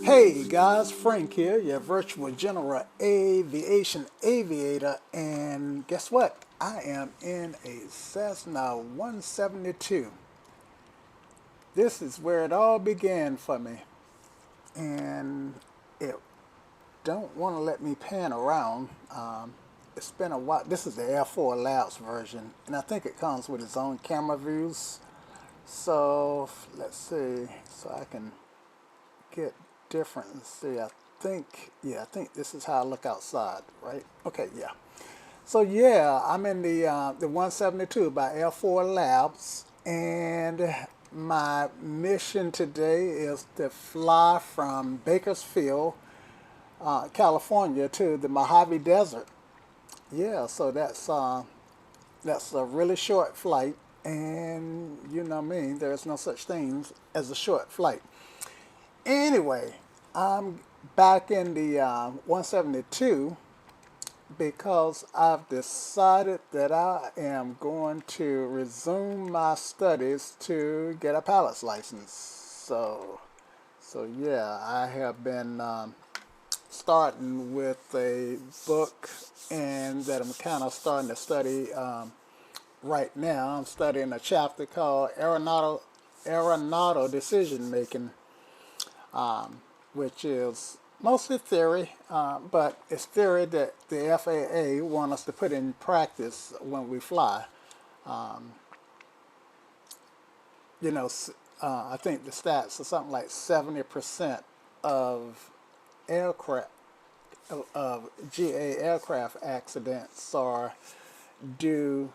Hey guys, Frank here, your virtual general aviation aviator, and guess what? I am in a Cessna 172. This is where it all began for me, and it don't want to let me pan around. It's been a while. This is the Air 4 Labs version, and I think it comes with its own camera views. So let's see, so I can get different and see. I think this is how I look outside, right? Okay, yeah. So yeah, I'm in the 172 by Air 4 Labs, and my mission today is to fly from Bakersfield, California, to the Mojave Desert. Yeah, so that's a really short flight, and you know me, there's no such thing as a short flight. Anyway, I'm back in the 172 because I've decided that I am going to resume my studies to get a pilot's license. So yeah, I have been starting with a book, and that I'm kind of starting to study right now. I'm studying a chapter called Aeronautical Decision Making, which is mostly theory, but it's theory that the FAA want us to put in practice when we fly. Um, you know, I think the stats are something like 70% of aircraft, of GA aircraft accidents are due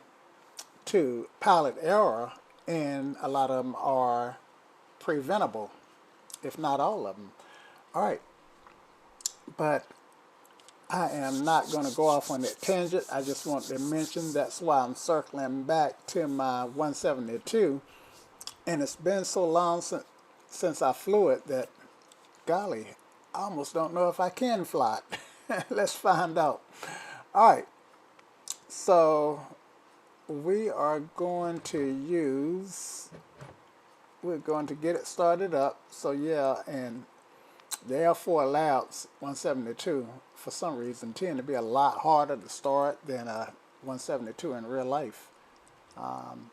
to pilot error, and a lot of them are preventable, if not all of them. All right, but I am not going to go off on that tangent. I just want to mention that's why I'm circling back to my 172, and it's been so long since I flew it that, golly, I almost don't know if I can fly it. Let's find out. All right, so we are going to we're going to get it started up. So yeah, and the Air 4 Labs 172, for some reason, tend to be a lot harder to start than a 172 in real life.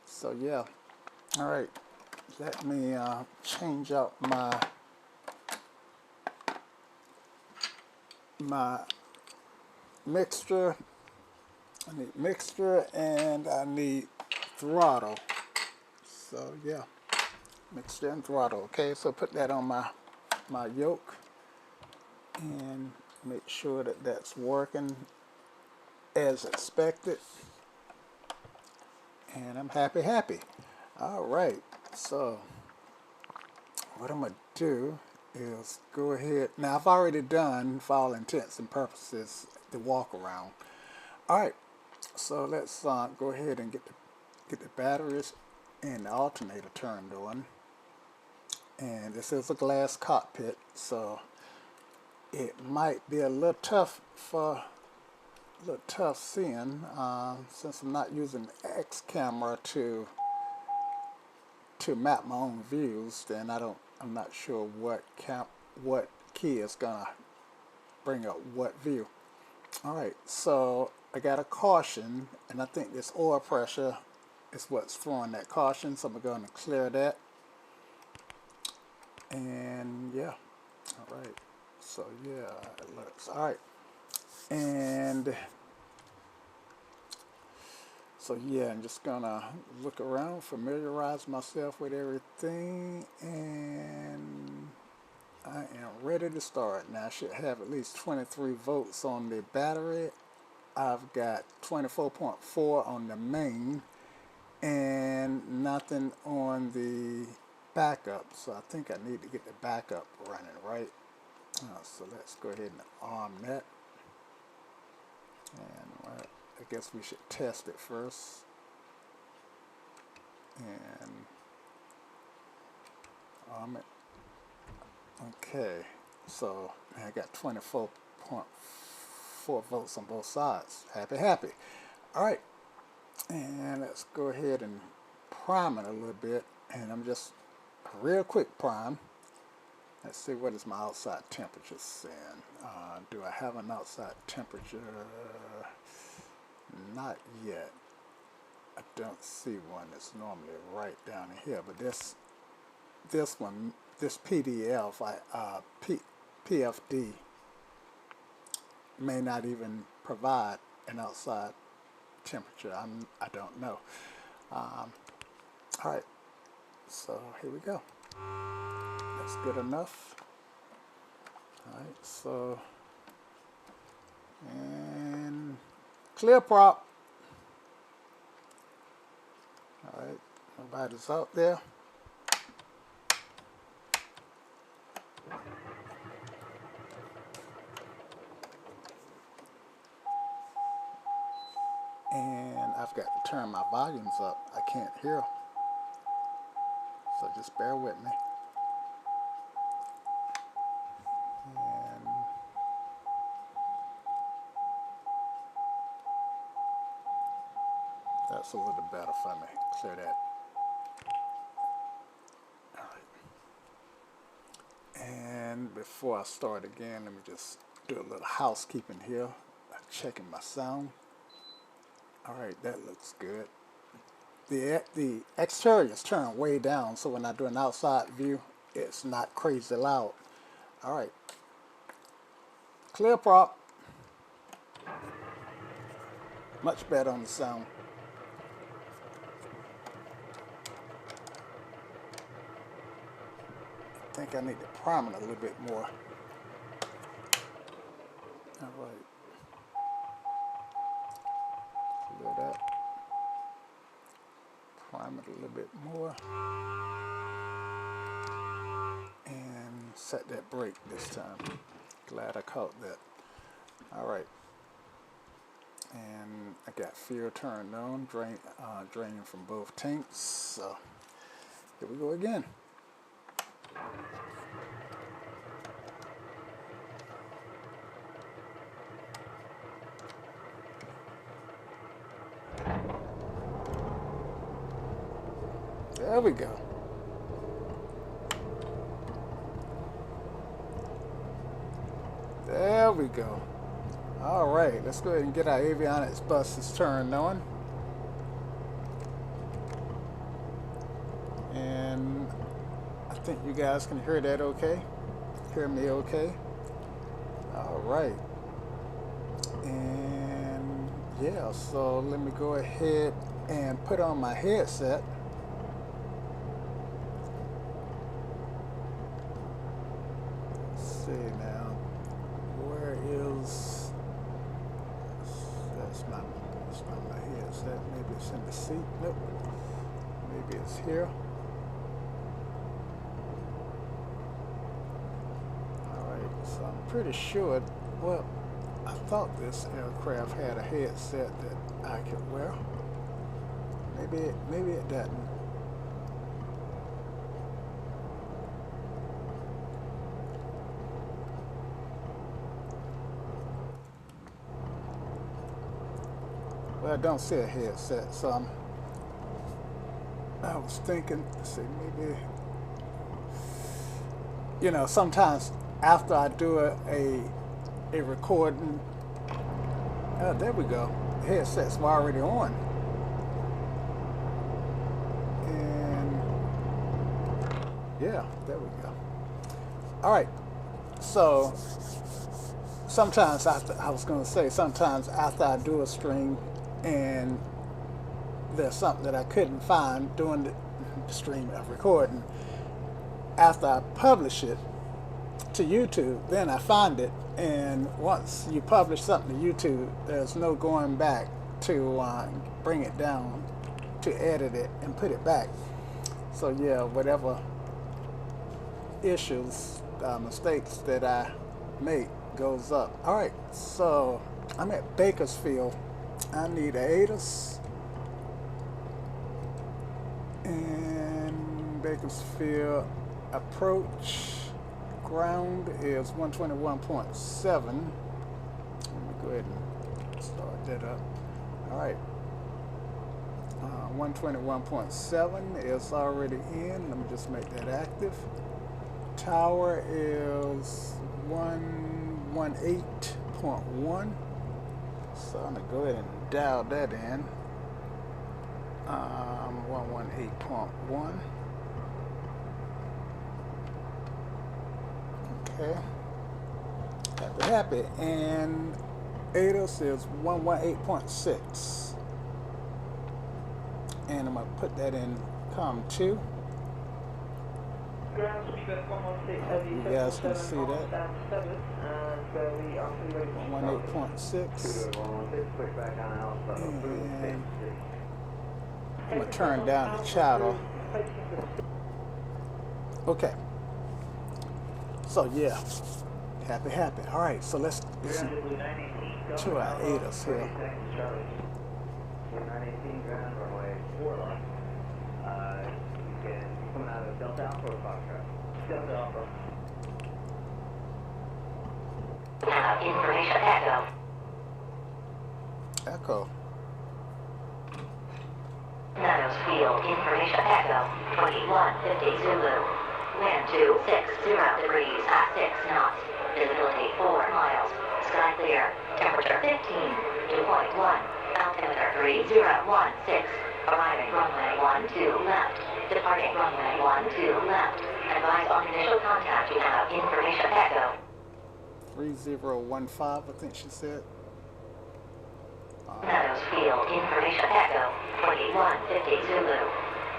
So yeah, all right, let me change out my mixture. I need mixture and I need throttle. So yeah, mixture and throttle. Okay, so put that on my yoke and make sure that that's working as expected, and I'm happy. All right, so what I'm gonna do is go ahead. Now I've already done, for all intents and purposes, the walk around. All right, so let's go ahead and get the batteries and the alternator turned on. And this is a glass cockpit, so it might be a little tough seeing, since I'm not using the X camera to map my own views. Then I'm not sure what key is gonna bring up what view. All right, so I got a caution, and I think this oil pressure is what's throwing that caution. So I'm going to clear that, and yeah, all right. So yeah, it looks all right. And so yeah, I'm just gonna look around, familiarize myself with everything, and I am ready to start. Now I should have at least 23 volts on the battery. I've got 24.4 on the main and nothing on the backup. So I think I need to get the backup running, right? So let's go ahead and arm that. And I guess we should test it first. And arm it. Okay, so I got 24.4 volts on both sides. Happy. All right, and let's go ahead and prime it a little bit. And I'm just a real quick prime. Let's see, what is my outside temperature saying? Do I have an outside temperature? Not yet. I don't see one. It's normally right down here, but this one, this PDF, PFD, may not even provide an outside temperature. I don't know. All right, so here we go. That's good enough. All right, so, and clear prop. All right, nobody's out there. And I've got to turn my volumes up. I can't hear, so just bear with me. And that's a little better for me. Clear that. All right. And before I start again, let me just do a little housekeeping here. I'm checking my sound. All right, that looks good. The exterior is turned way down, so when I do an outside view, it's not crazy loud. All right. Clear prop. Much better on the sound. I think I need to prime it a little bit more. All right. Clear that. Prime it a little bit more. And set that brake this time. Glad I caught that. All right. And I got fuel turned on, draining from both tanks. So here we go again. There we go. There we go. All right, let's go ahead and get our avionics buses turned on. And I think you guys can hear that okay? Hear me okay? All right. And yeah, so let me go ahead and put on my headset. Let's see now. Where is... That's not my headset. Maybe it's in the seat. Nope. Maybe it's here. Alright, so I'm pretty sure, well, I thought this aircraft had a headset that I could wear. Maybe it doesn't. Well, I don't see a headset, so I was thinking, let's see, maybe, you know, sometimes after I do a recording, there we go, the headsets were already on. And yeah, there we go. All right, so sometimes after, I was going to say, sometimes after I do a stream and there's something that I couldn't find during the stream of recording, after I publish it to YouTube, then I find it. And once you publish something to YouTube, there's no going back to bring it down, to edit it and put it back. So yeah, whatever issues, mistakes that I make goes up. All right, so I'm at Bakersfield. I need a ATIS, and Bakersfield approach ground is 121.7. Let me go ahead and start that up. All right, 121.7 is already in. Let me just make that active. Tower is 118.1. So I'm gonna go ahead and dial that in. 118.1. Okay. Happy. And ATIS is 118.6. And I'm gonna put that in COM2. You guys can see that. 118.6. And I'm gonna turn down the chatter. Okay. So yeah, happy. All right, so let's listen to our ATIS here. Coming out of Delta Alpha or Foxtrot? Delta Alpha. Now, information echo. Echo. Nanos field information echo. 2150 Zulu. Wind 260 degrees at 6 knots. Visibility 4 miles. Sky clear. Temperature 15. Dew point 1. Altimeter 3016. Arriving runway 12 left. Departing runway 12 left. Advise on initial contact. You have information echo. 3015, I think she said. Meadows Field information echo. 2150 Zulu.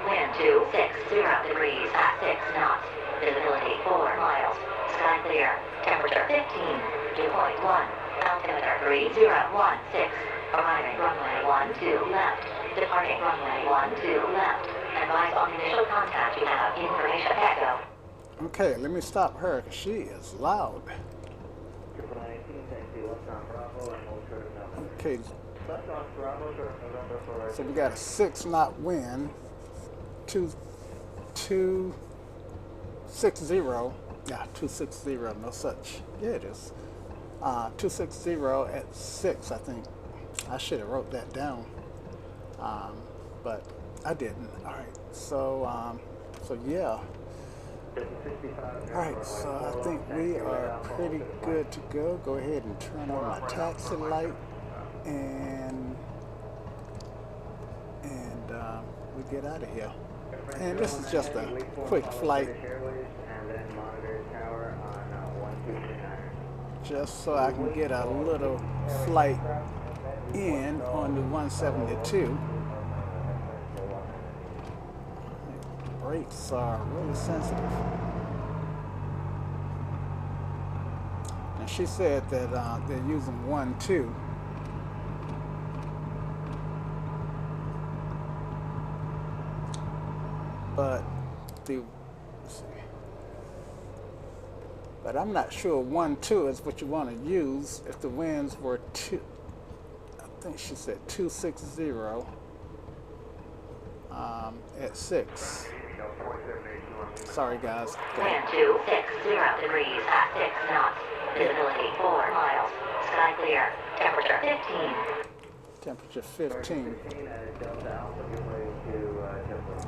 Wind 260 degrees at 6 knots. Visibility 4 miles. Sky clear. Temperature 15. Dew point 1. Altimeter 3016. Arriving runway 12 left. Departing runway 12 left. Advise on initial contact. You have information echo. Okay, let me stop her because she is loud. Okay, so we got a 6 knot wind, 260, yeah, 260, no such, yeah it is, 260 at 6, I think. I should have wrote that down, but I didn't. All right, so yeah. All right, so I think we are pretty good to go. Go ahead and turn on my taxi light, and we get out of here. And this is just a quick flight, just so I can get a little flight in on the 172. Brakes are really sensitive. And she said that they're using 1.2. But I'm not sure 1.2 is what you want to use if the winds were 2. I think she said 260 at 6. Sorry guys. Wind 260 degrees at 6 knots. Visibility 4 miles. Sky clear. Temperature 15. Temperature 15.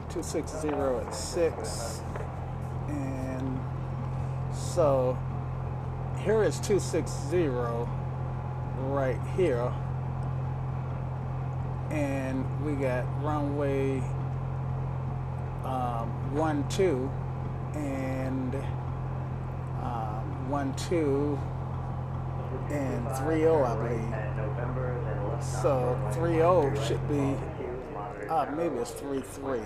260 at 6. And so here is 260 right here. And we got runway 12 and 12 and 30, I believe. So 30 should be maybe it's 33.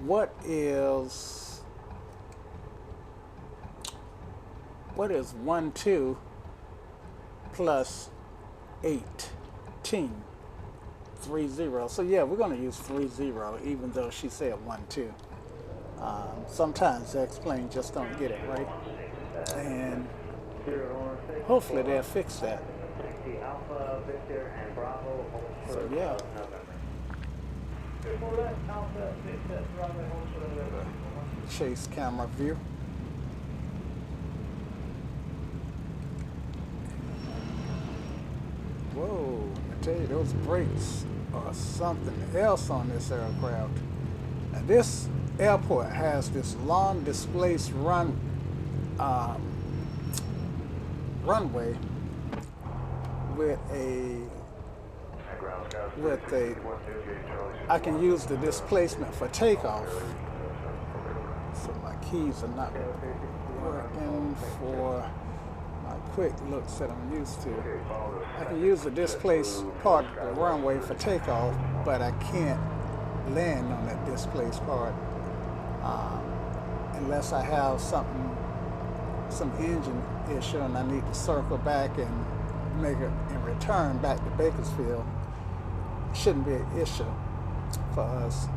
What is 12 plus 18? 30. So yeah, we're going to use 30, even though she said 12. Sometimes the explain just don't get it right, and hopefully they'll fix that. So yeah. Chase camera view. Whoa, I tell you, those brakes or something else on this aircraft. And this airport has this long displaced runway with a I can use the displacement for takeoff. So my keys are not working for my quick looks that I'm used to. I can use the displaced part of the runway for takeoff, but I can't land on that displaced part unless I have some engine issue and I need to circle back and make it and return back to Bakersfield. Shouldn't be an issue for us.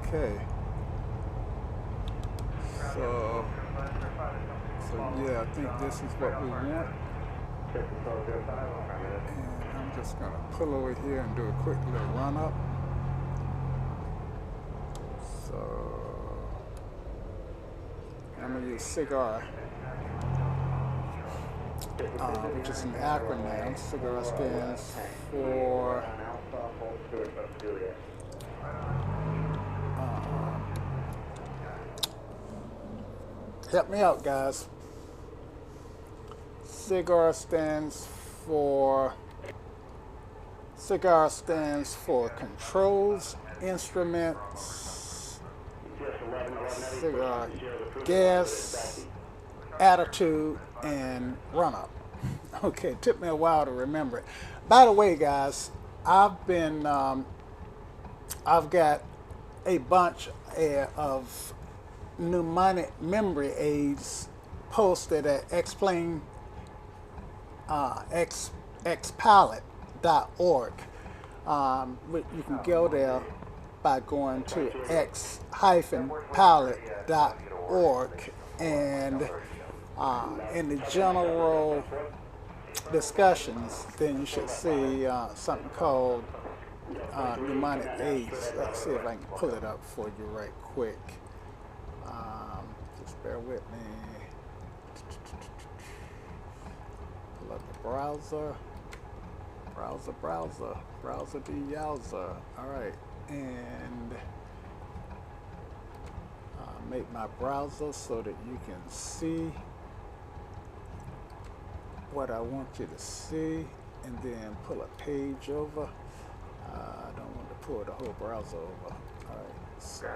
Okay. So yeah, I think this is what we want. And I'm just gonna pull over here and do a quick little run up. So I'm gonna use CIGAR, which is an acronym. CIGAR stands for help me out, guys. CIGAR stands for controls, instruments, CIGAR, gas, attitude, and run up. Okay, it took me a while to remember it. By the way, guys, I've got a bunch of mnemonic memory aids posted at xpalette.org. You can go there by going to x-palette.org, and in the general discussions, then you should see something called mnemonic aids. Let's see if I can pull it up for you right quick. Just bear with me. Pull up the browser the yowza. All right, and make my browser so that you can see what I want you to see, and then pull a page over. I don't want to pull the whole browser over. All right, so I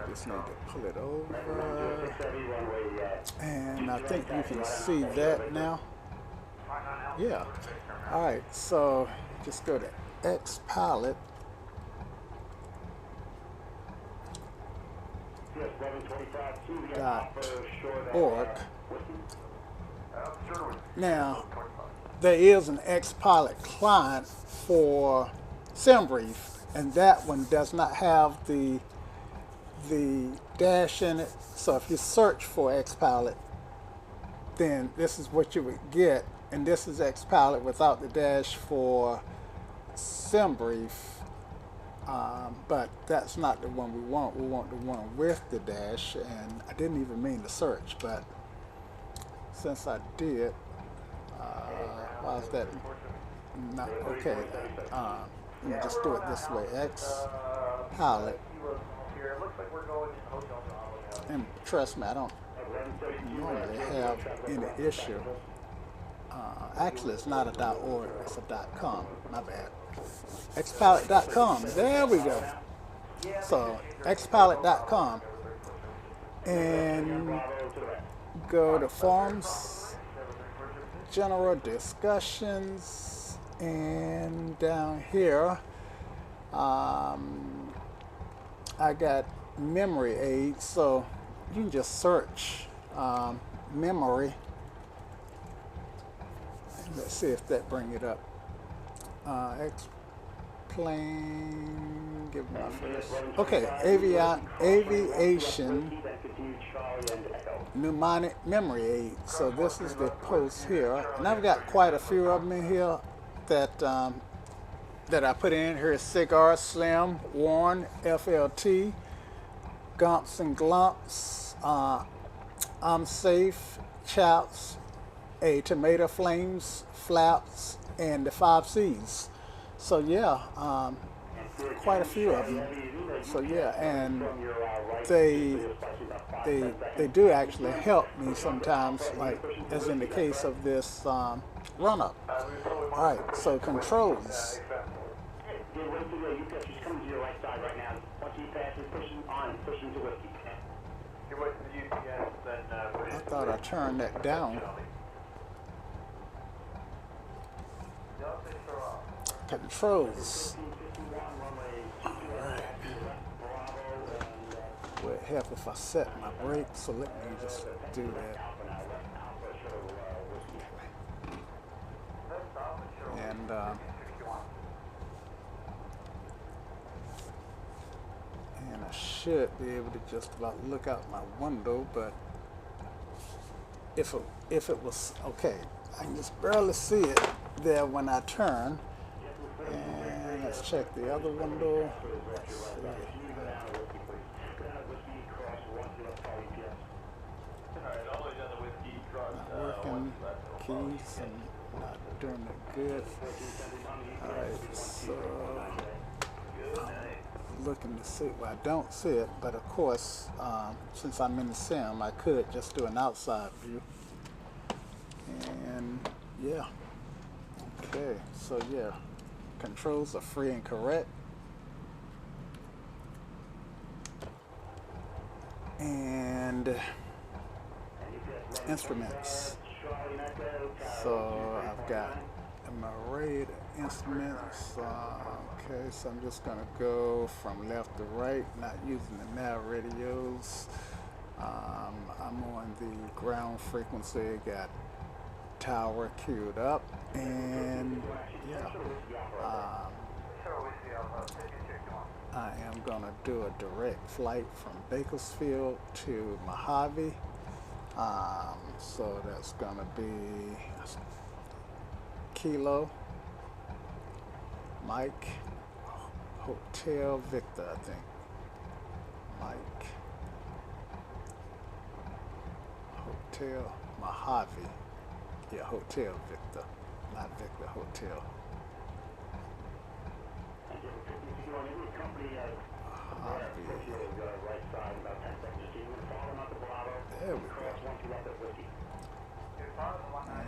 just need to pull it over, and I think you can see that now. Yeah. All right, so just go to xpalette.org. Now, there is an xPilot client for SimBrief, and that one does not have the dash in it. So if you search for xPilot, then this is what you would get, and this is xPilot without the dash for SimBrief. But that's not the one we want. We want the one with the dash, and I didn't even mean to search, but since I did, why is that not okay? Let me just do it this way. xPilot, and trust me, I don't normally have any issue. Actually, it's not a .org, it's a .com. My bad. xpalette.com. There we go. So xpalette.com, and go to forums, general discussions, and down here I got memory aids. So you can just search memory. Let's see if that bring it up. Explain. Give me my first. Okay, aviation mnemonic memory aid. So this is the post here, and I've got quite a few of them in here that that I put in here. Cigar, Slim, Warren, FLT, Gumps and Glumps, I'm Safe, Chaps, a Tomato Flames, Flaps, and the 5 C's. So yeah, quite a few of them. So yeah, and they they do actually help me sometimes, like as in the case of this run up. All right, so controls. You're right to you catch he's coming to your right side right now. Once he passes, pushing on, pushing to whiskey. You're waiting for the UPS, then I thought I turned that down. Controls. Alright. Would it help if I set my brakes? So let me just do that. And I should be able to just about look out my window, but if it was okay, I can just barely see it there when I turn. And let's check the other window. Let's see. Not working. Keys and not doing it good. Alright, so I'm looking to see. Well, I don't see it, but of course, since I'm in the sim, I could just do an outside view. And yeah. Okay, so yeah. Controls are free and correct. And instruments. So I've got an array of instruments. Okay, so I'm just going to go from left to right, not using the nav radios. I'm on the ground frequency, got tower queued up, and yeah. I am going to do a direct flight from Bakersfield to Mojave. So that's going to be Kilo, Mike, Hotel Victor, I think. Mike, Hotel Mojave. Yeah, Hotel Victor, not Victor, Hotel. There we go. And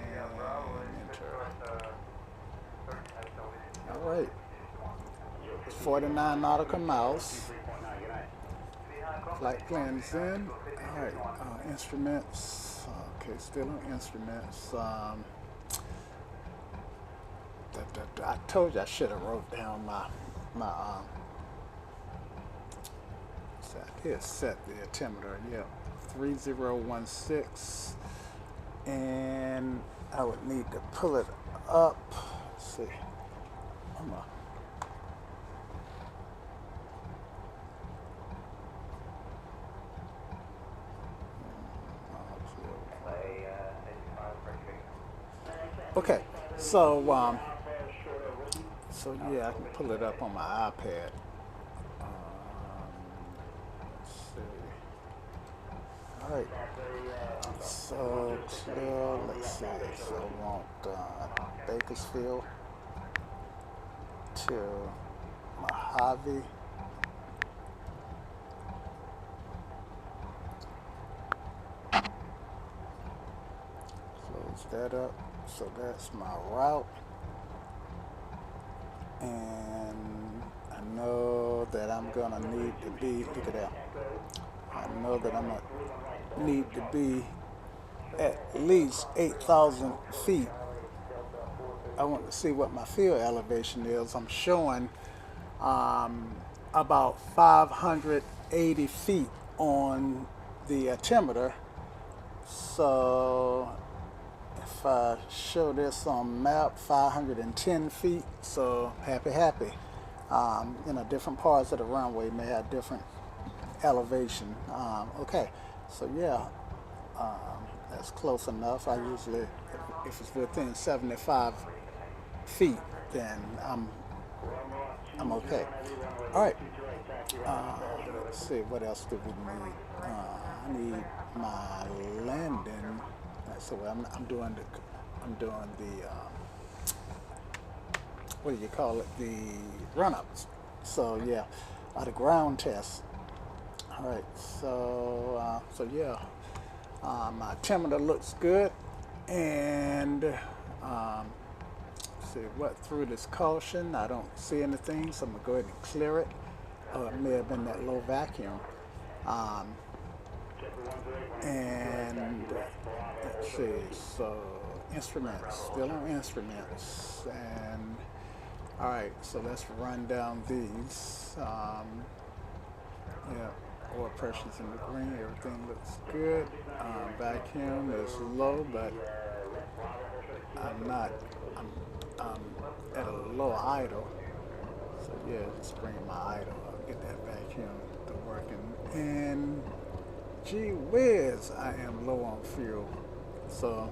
enter. All right. 49 nautical miles. Flight plans in. All right. Instruments. Okay, still on instruments. I told you I should have wrote down my here set the altimeter. Yeah, 3016, and I would need to pull it up. Let's see. Okay, so yeah, I can pull it up on my iPad. Let's see. All right. So let's see. So I want Bakersfield to Mojave. Close that up. So that's my route. And I know that I'm gonna need to be, look at that. I know that I'm gonna need to be at least 8,000 feet. I want to see what my field elevation is. I'm showing about 580 feet on the altimeter. So if I show this on map, 510 feet, so happy. Different parts of the runway may have different elevation. Okay, so yeah, that's close enough. I usually, if it's within 75 feet, then I'm okay. All right, let's see, what else do we need? I need my landing. So I'm doing the what do you call it, the run-ups. So yeah, the ground test. All right, so yeah, my altimeter looks good, and see what through this caution. I don't see anything, so I'm gonna go ahead and clear it. Oh, it may have been that low vacuum. And let's see, so instruments, still on instruments, and all right, so let's run down these. Yeah, oil pressure's in the green, everything looks good. Vacuum is low, but I'm at a low idle. So yeah, just bring my idle up, get that vacuum to working. And gee whiz, I am low on fuel. So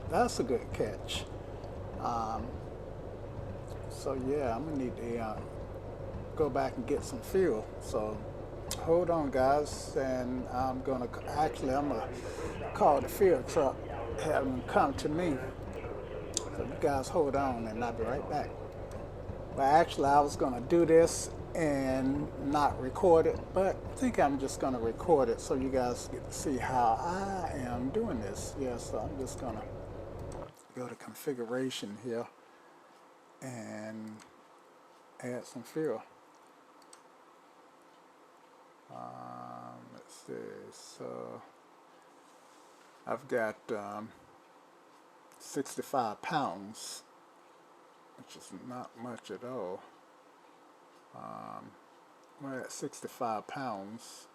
that's a good catch. So yeah, I'm gonna need to go back and get some fuel. So hold on guys, and I'm gonna call the fuel truck, have them come to me. So you guys hold on and I'll be right back. But actually I was gonna do this and not record it, but I think I'm just gonna record it so you guys get to see how I am doing this. Yeah, so I'm just gonna go to configuration here and add some fuel. Let's see, so I've got 65 pounds, which is not much at all. We're at 65 pounds.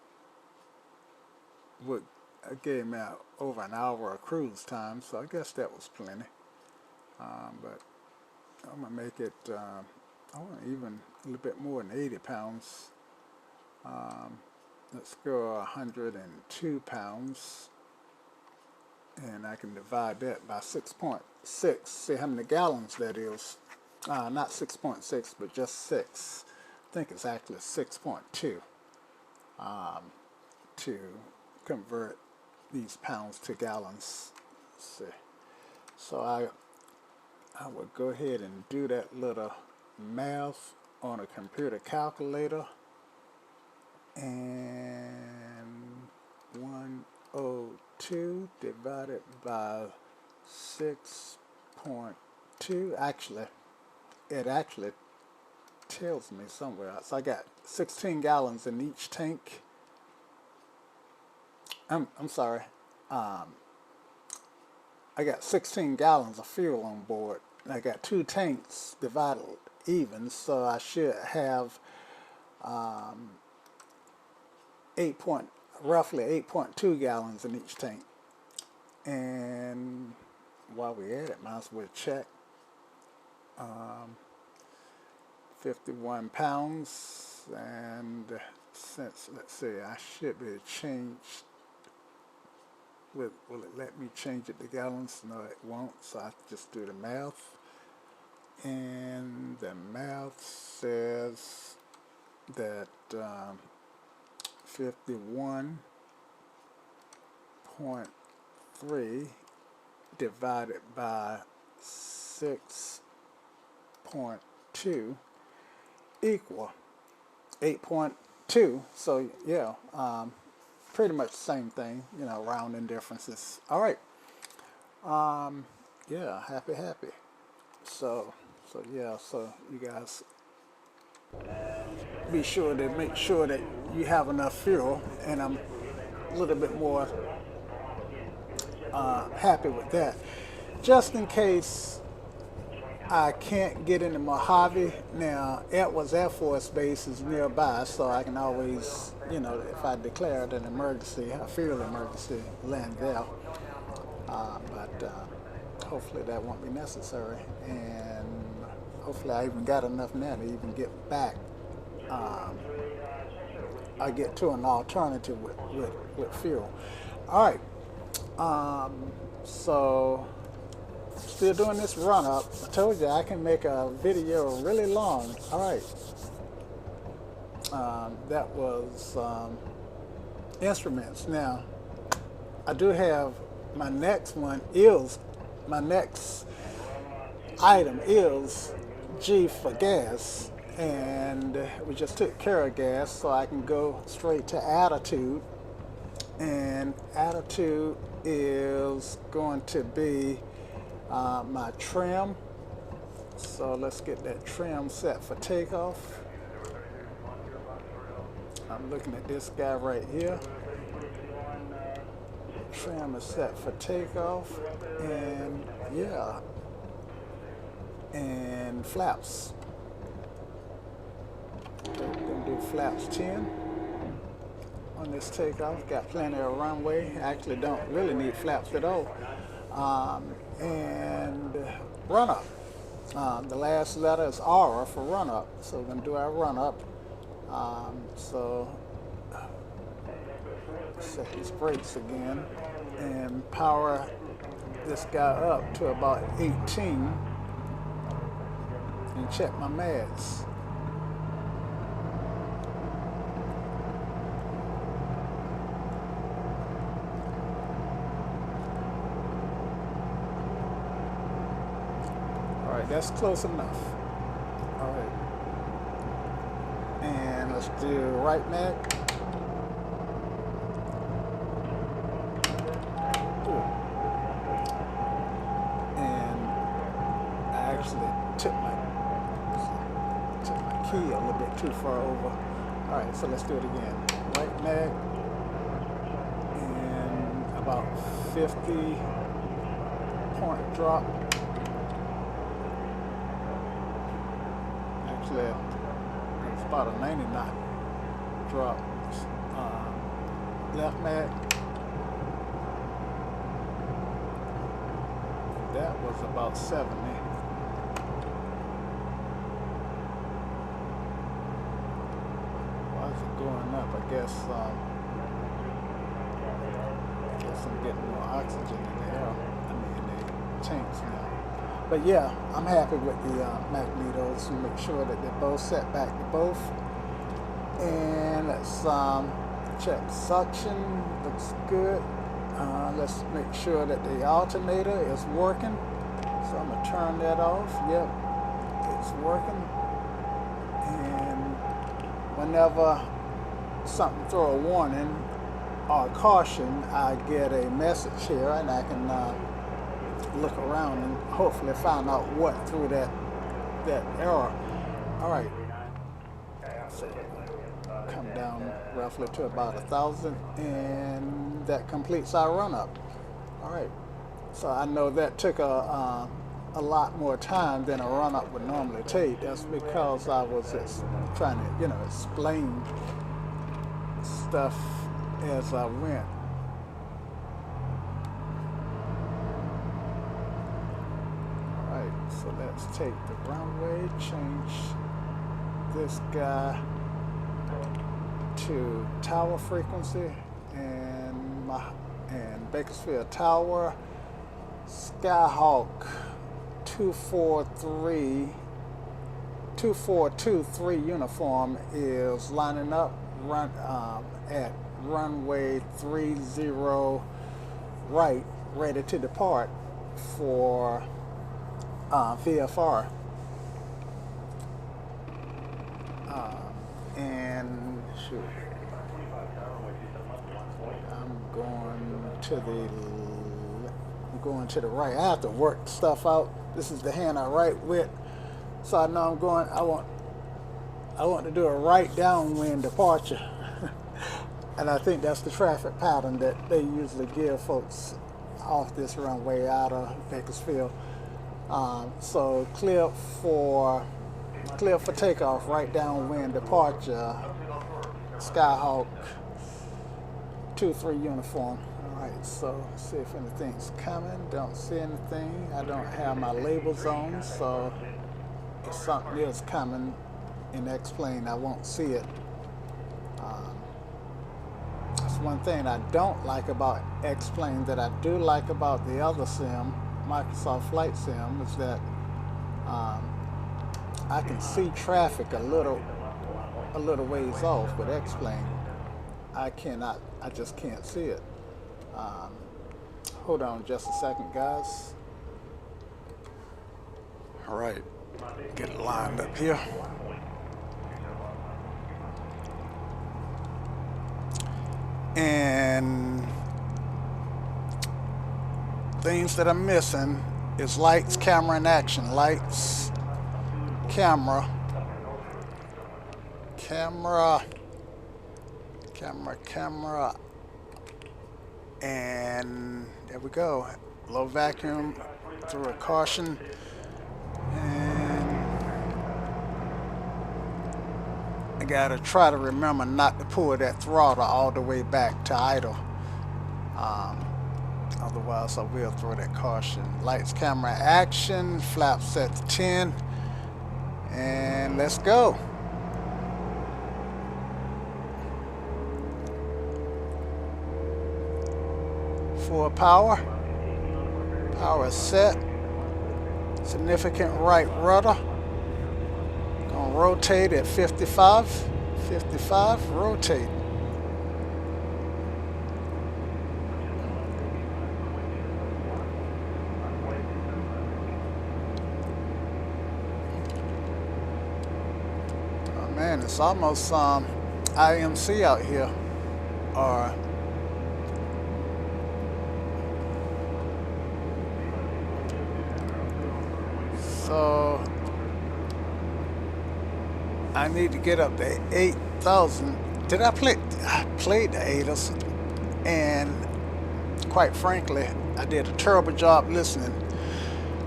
Gave me over an hour of cruise time, so I guess that was plenty. But I'm gonna make it, I want even a little bit more than 80 pounds. Let's go 102 pounds, and I can divide that by 6.6. See how many gallons that is. Not 6.6, but just 6. I think it's actually 6.2 to convert these pounds to gallons. Let's see. So I would go ahead and do that little math on a computer calculator, and 102 divided by 6.2, actually it actually tells me somewhere else. I got 16 gallons in each tank. I'm sorry, I got 16 gallons of fuel on board. I got 2 tanks divided even, so I should have roughly 8.2 gallons in each tank. And while we're at it, might as well check. 51 pounds, and since, let's see, I should be changed. Will it let me change it to gallons? No, it won't, so I just do the math. And the math says that 51.3 divided by 6.2 equal 8.2. So yeah, pretty much the same thing, you know, rounding differences. All right. Yeah, happy. So yeah, so you guys be sure to make sure that you have enough fuel, and I'm a little bit more happy with that. Just in case I can't get into Mojave. Now, Edwards Air Force Base is nearby, so I can always, you know, if I declared an emergency, a fuel emergency, land there. But hopefully that won't be necessary, and hopefully I even got enough now to even get back. I get to an alternative with fuel. All right. So still doing this run up. I told you I can make a video really long. All right. That was instruments. Now I do have my next item is G for gas, and we just took care of gas, so I can go straight to attitude. And attitude is going to be my trim. So let's get that trim set for takeoff. I'm looking at this guy right here. Trim is set for takeoff, and yeah, and flaps. We're gonna do flaps 10 on this takeoff. Got plenty of runway. Actually, don't really need flaps at all. And run up. The last letter is R for run up, so we're gonna do our run up. So set these brakes again and power this guy up to about 18 and check my mags. All right, that's close enough. All right, and let's do right mag. Took my key a little bit too far over. All right, so let's do it again. Right mag, and about 50-point drop. Actually, it's about a 90-knot drop. Left mag. That was about 70. Going up, I guess I'm getting more oxygen in the air. I mean, in the tanks now. But yeah, I'm happy with the magnetos, and make sure that they're both set back to both. And let's check suction. Looks good. Let's make sure that the alternator is working. So I'm gonna turn that off. Yep, it's working. And whenever something throw a warning or a caution, I get a message here, and I can look around and hopefully find out what threw that error. All right, so come down roughly to about 1,000, and that completes our run up. All right, so I know that took a lot more time than a run up would normally take. That's because I was trying to, explain stuff as I went. Alright, so let's take the runway, change this guy to tower frequency, and Bakersfield Tower, Skyhawk 2423 uniform is lining up at runway 30 right, ready to depart for VFR. And shoot, I'm going to the right. I have to work stuff out. This is the hand I write with, so I know I want to do a right downwind departure. And I think that's the traffic pattern that they usually give folks off this runway out of Bakersfield. So clear for takeoff, right downwind departure, Skyhawk 23 uniform. All right, so see if anything's coming. Don't see anything. I don't have my labels on, so if something is coming in X-plane, I won't see it. That's one thing I don't like about X-plane that I do like about the other sim, Microsoft Flight Sim, is that I can see traffic a little ways off. With X-plane, I just can't see it. Hold on just a second, guys. All right, Get it lined up here. And things that I'm missing is lights, camera, and action. Lights, camera, camera, and there we go. Low vacuum through a caution, and I gotta try to remember not to pull that throttle all the way back to idle. Otherwise I will throw that caution. Lights, camera, action, flap set to 10, and let's go. Full power. Power set. Significant right rudder. Gonna rotate at 55. 55, rotate. Oh man, it's almost IMC out here. Or so I need to get up to 8,000. Did I play? I played the 8ers, and quite frankly, I did a terrible job listening.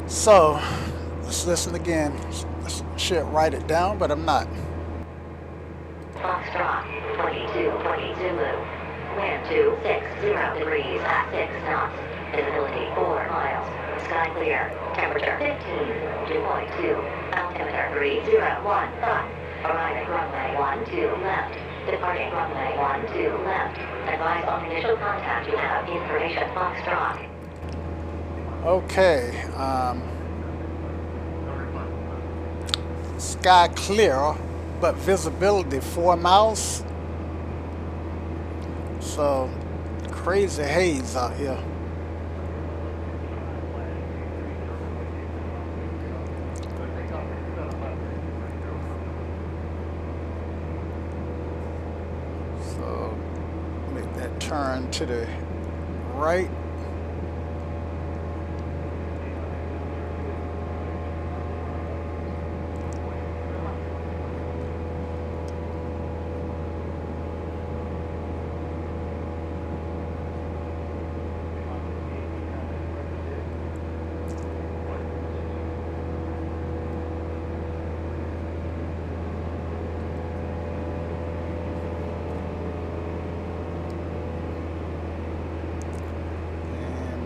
So let's listen again. I should write it down, but I'm not. Foxtrot, 2220 Zulu. Wind 260 degrees at 6 knots. Visibility 4 miles. Sky clear. Temperature 15.2. Altimeter 3015. Arriving runway 12 left. Departing runway 12 left. Advise on initial contact. You have information. Foxtrot. Okay. Sky clear, but visibility 4 miles. So crazy haze out here. So make that turn to the right.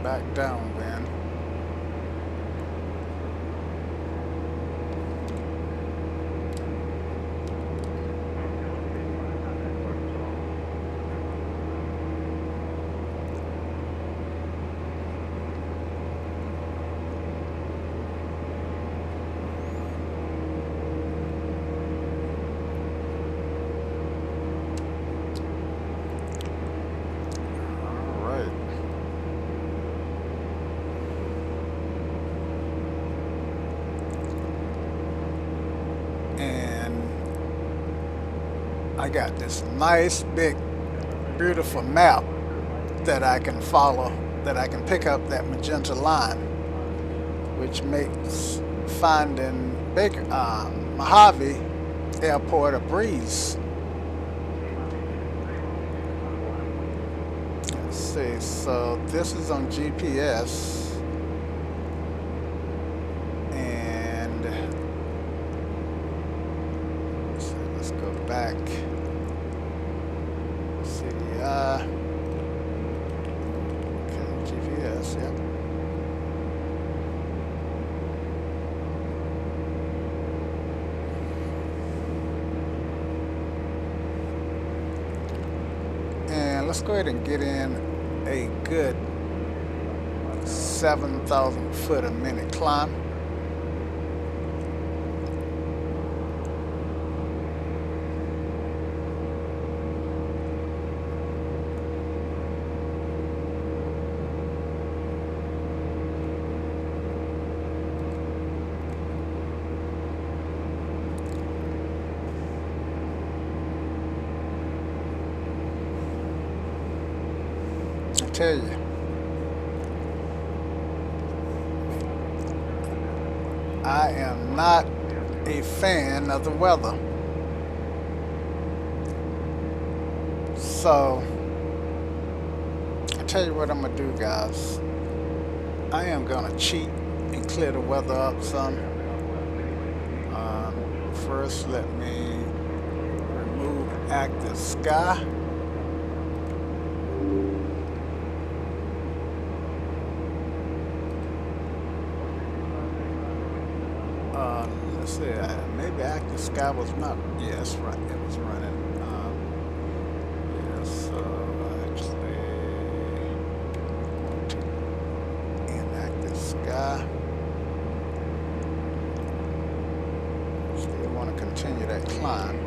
Back downwind. I got this nice, big, beautiful map that I can follow, that I can pick up that magenta line, which makes finding Mojave Airport a breeze. Let's see, so this is on GPS. Let's go back. CDI. Okay, GPS, yep. And let's go ahead and get in a good 7,000 foot a minute climb. tell you, I am not a fan of the weather. So, I tell you what I'm gonna do, guys. I am gonna cheat and clear the weather up some. First, let me remove active sky. Let's see, maybe active sky was not. Yes, right. It was running. Yes, actually, want to inactive sky. Still want to continue that climb.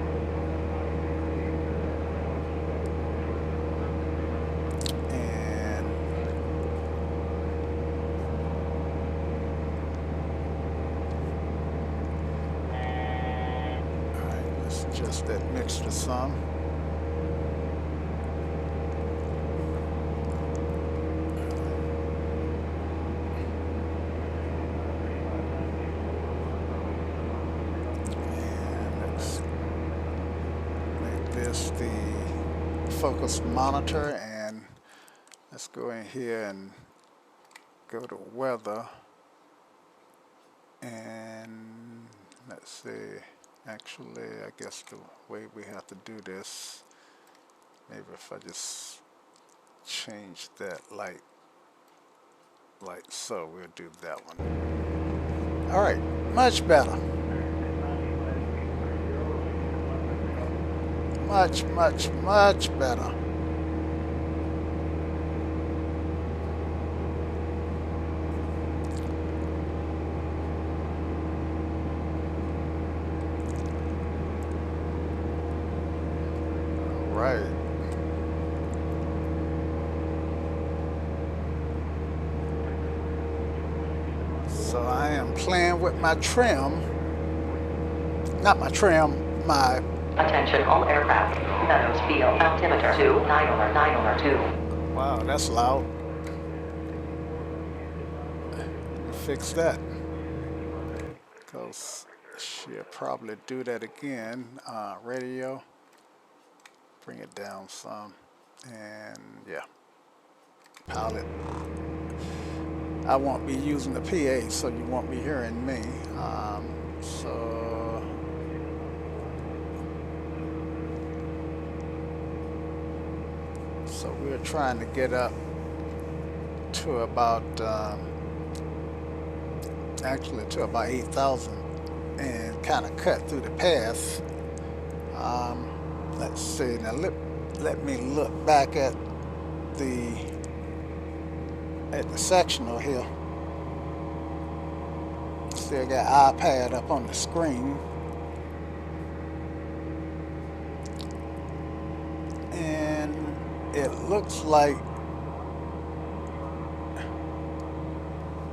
And all right, let's adjust that mixture some. The focus monitor, and let's go in here and go to weather, and let's see, actually I guess the way we have to do this, maybe if I just change that like so, we'll do that one. All right, much better. Much, much, much better. All right. So I am playing with my trim. Not my trim, my Attention all aircraft. Meadows Field altimeter 2 Wow, that's loud. Fix that. Because she'll probably do that again. Radio. Bring it down some. And yeah. Pilot. I won't be using the PA, so you won't be hearing me. So we're trying to get up to about, actually to about 8,000 and kind of cut through the path. Let's see, now let me look back at the sectional here. Still got iPad up on the screen. And it looks like,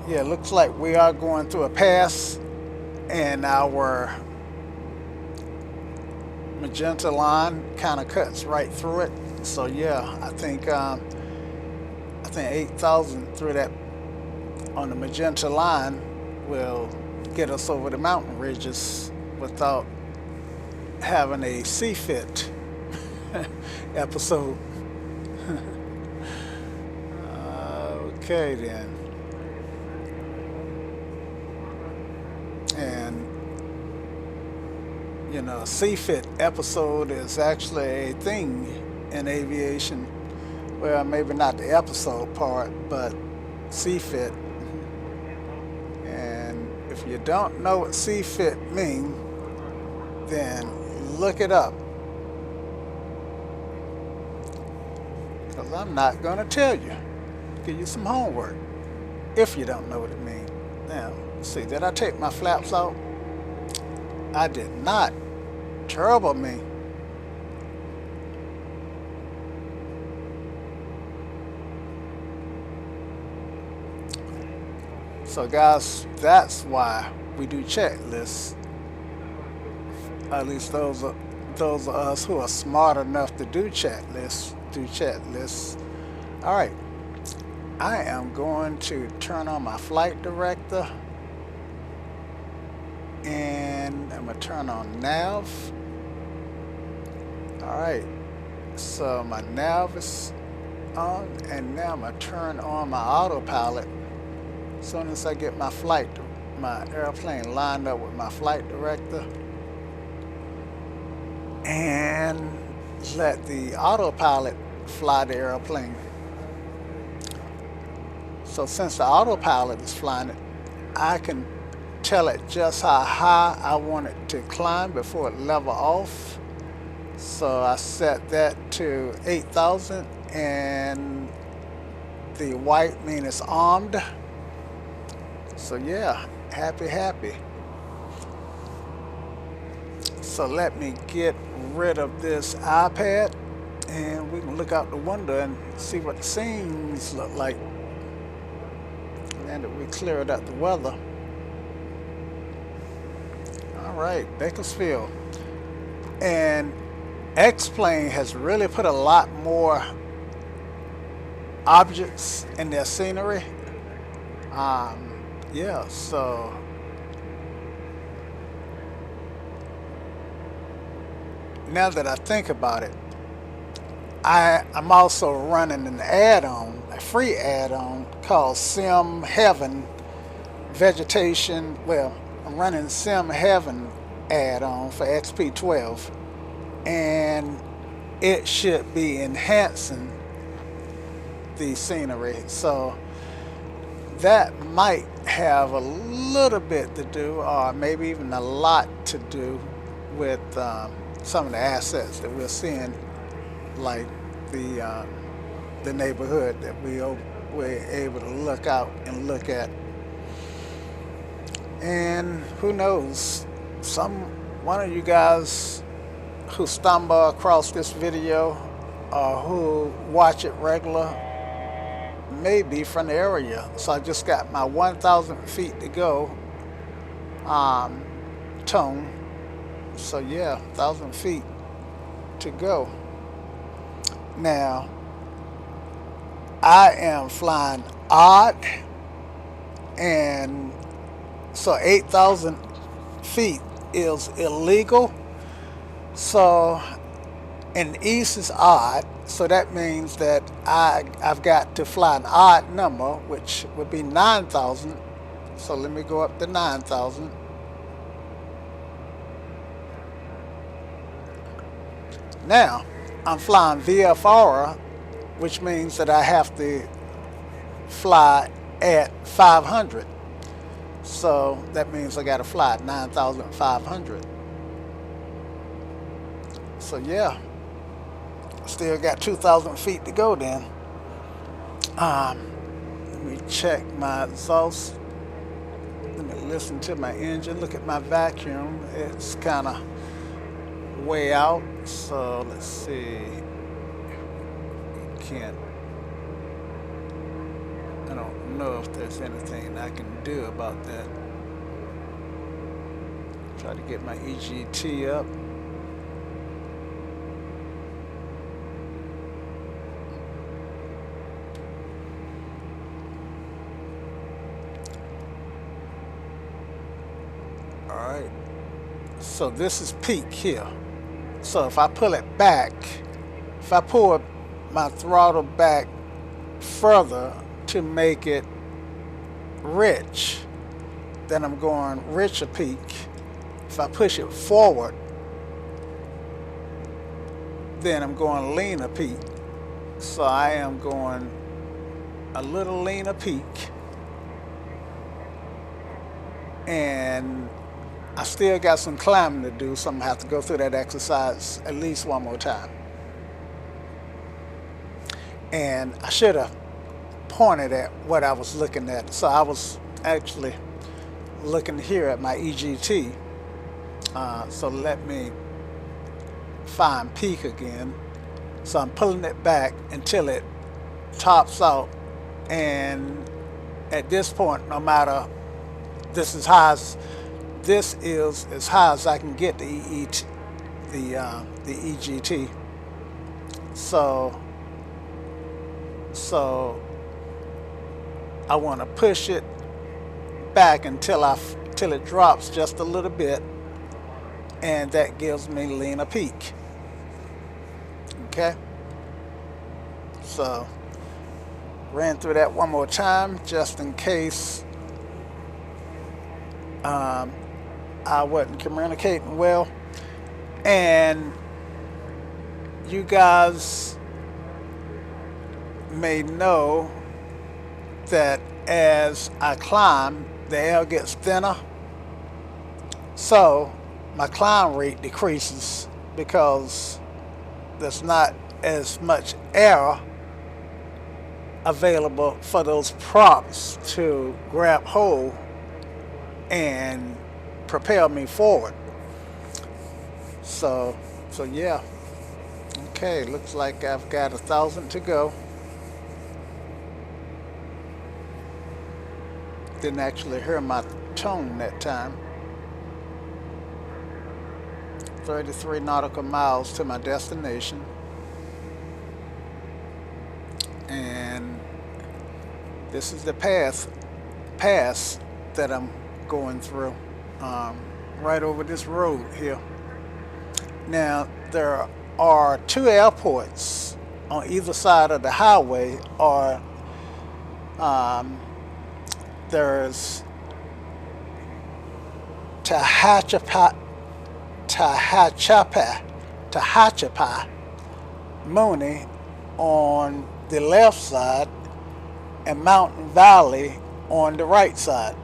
yeah, it looks like we are going through a pass, and our magenta line kind of cuts right through it. So yeah, I think 8,000 through that on the magenta line will get us over the mountain ridges without having a CFIT episode. Okay then. And you know, CFIT episode is actually a thing in aviation. Well, maybe not the episode part, but CFIT. And if you don't know what CFIT means, then look it up. Because I'm not going to tell you. Give you some homework if you don't know what it means. Now, let's see, did I take my flaps out? I did not. Terrible me. So guys, that's why we do checklists. At least those of us who are smart enough to do checklists. All right. I am going to turn on my flight director, and I'm gonna turn on nav. Alright, so my nav is on, and now I'm gonna turn on my autopilot as soon as I get my airplane lined up with my flight director, and let the autopilot fly the airplane. So since the autopilot is flying it, I can tell it just how high I want it to climb before it level off. So I set that to 8,000, and the white means it's armed. So yeah, happy. So let me get rid of this iPad, and we can look out the window and see what the scenes look like. And that we cleared up the weather. Alright, Bakersfield. And X-Plane has really put a lot more objects in their scenery. Yeah, so now that I think about it, I'm also running an add-on, a free add-on called Sim Heaven Vegetation. Well, I'm running Sim Heaven add-on for XP12, and it should be enhancing the scenery. So that might have a little bit to do, or maybe even a lot to do, with some of the assets that we're seeing, like the neighborhood that we're able to look out and look at. And who knows, one of you guys who stumble across this video or who watch it regular may be from the area. So I just got my 1,000 feet to go tone. So yeah, 1,000 feet to go. Now I am flying odd, and so 8,000 feet is illegal. So and east is odd, so that means that I've got to fly an odd number, which would be 9,000. So let me go up to 9,000. Now I'm flying VFR, which means that I have to fly at 500. So that means I got to fly at 9,500. So yeah, still got 2,000 feet to go then. Let me check my exhaust. Let me listen to my engine. Look at my vacuum. It's kind of way out. So let's see. I don't know if there's anything I can do about that. Try to get my EGT up. Alright, so this is peak here. So if I pull it back, if I pull my throttle back further to make it rich, then I'm going richer peak. If I push it forward, then I'm going leaner peak. So I am going a little leaner peak, and I still got some climbing to do, so I'm gonna have to go through that exercise at least one more time. And I should have pointed at what I was looking at. So I was actually looking here at my EGT. So let me find peak again. So I'm pulling it back until it tops out. And at this point, no matter, this is as high as I can get the EGT. So I want to push it back until it drops just a little bit, and that gives me leaner peak. Okay, so ran through that one more time just in case I wasn't communicating well. And you guys may know that as I climb, the air gets thinner, so my climb rate decreases because there's not as much air available for those props to grab hold and propel me forward. So yeah. Okay, looks like I've got 1,000 to go. Didn't actually hear my tone that time. 33 nautical miles to my destination. And this is the pass that I'm going through, right over this road here. Now, there are 2 airports on either side of the highway, or there's Tehachapi, Mooney on the left side, and Mountain Valley on the right side.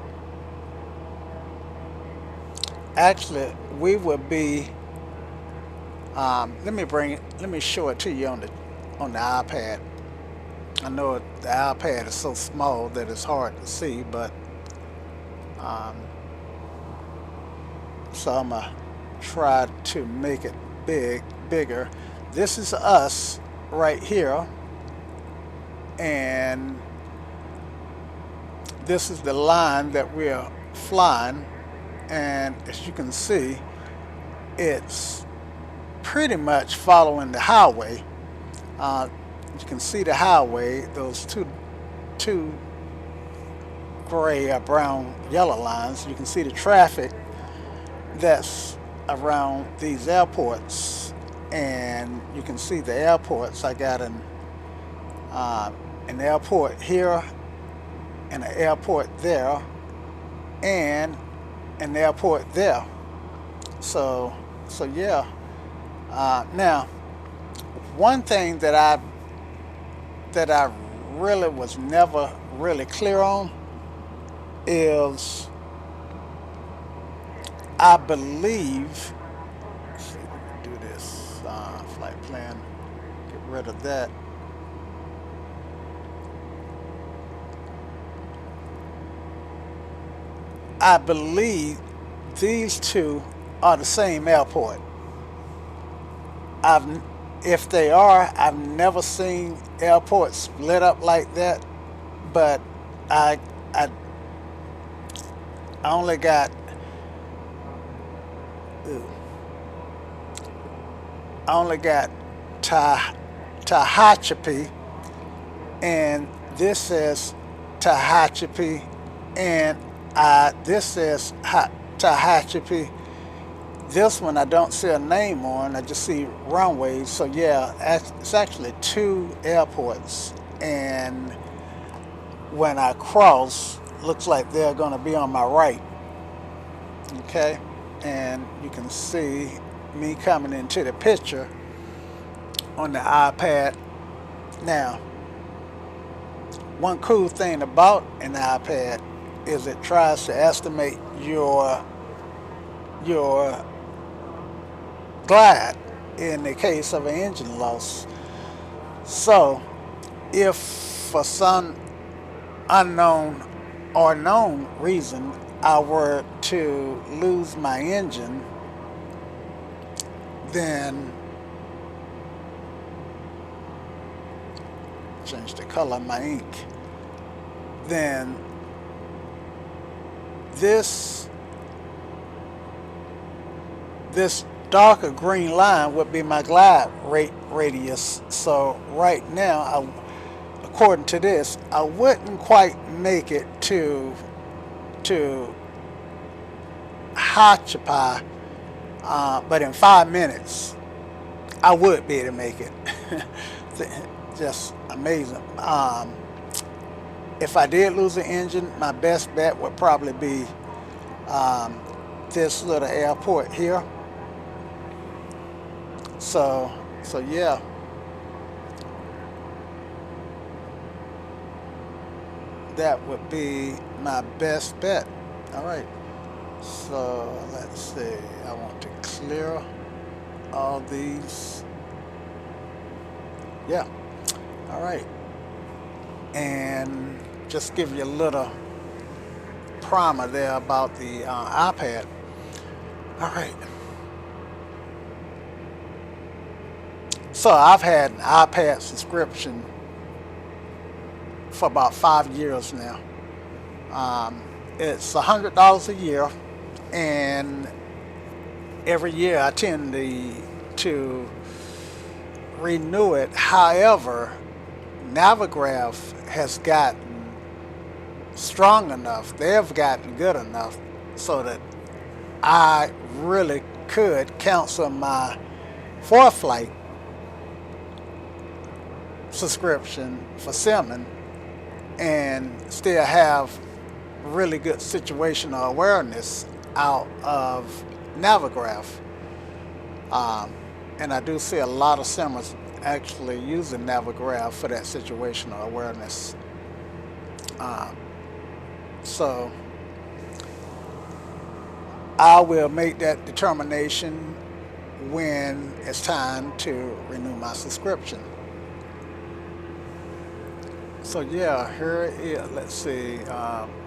Actually, we would be. Let me show it to you on the iPad. I know the iPad is so small that it's hard to see, but so I'm gonna try to make it bigger. This is us right here, and this is the line that we're flying, and as you can see, it's pretty much following the highway. You can see the highway, those two gray or brown yellow lines. You can see the traffic that's around these airports, and you can see the airports. I got an airport here, and an airport there, and an airport there. So yeah. Now, one thing that I really was never really clear on is, I believe, let's see if we can do this flight plan, get rid of that. I believe these two are the same airport. If they are, I've never seen airports split up like that, but I only got Tehachapi, and this says Tehachapi, and this says Tehachapi. This one I don't see a name on, I just see runways. So yeah, it's actually 2 airports, and when I cross, looks like they're going to be on my right. Okay, and you can see me coming into the picture on the iPad. Now, one cool thing about an iPad is it tries to estimate your glide in the case of an engine loss. So if for some unknown or known reason I were to lose my engine, then change the color of my ink, then this darker green line would be my glide rate radius. So right now, according to this, I wouldn't quite make it to Hachipai, but in 5 minutes I would be able to make it. Just amazing. If I did lose the engine, my best bet would probably be this little airport here. So yeah. That would be my best bet. All right. So let's see. I want to clear all these. Yeah. All right. And just give you a little primer there about the iPad. All right. So I've had an iPad subscription for about 5 years now. It's $100 a year, and every year I tend to renew it. However, Navigraph has gotten strong enough, they've gotten good enough so that I really could cancel my ForeFlight subscription for Simmon and still have really good situational awareness out of Navigraph. And I do see a lot of simmers actually using Navigraph for that situational awareness. So I will make that determination when it's time to renew my subscription. So yeah, here is, let's see,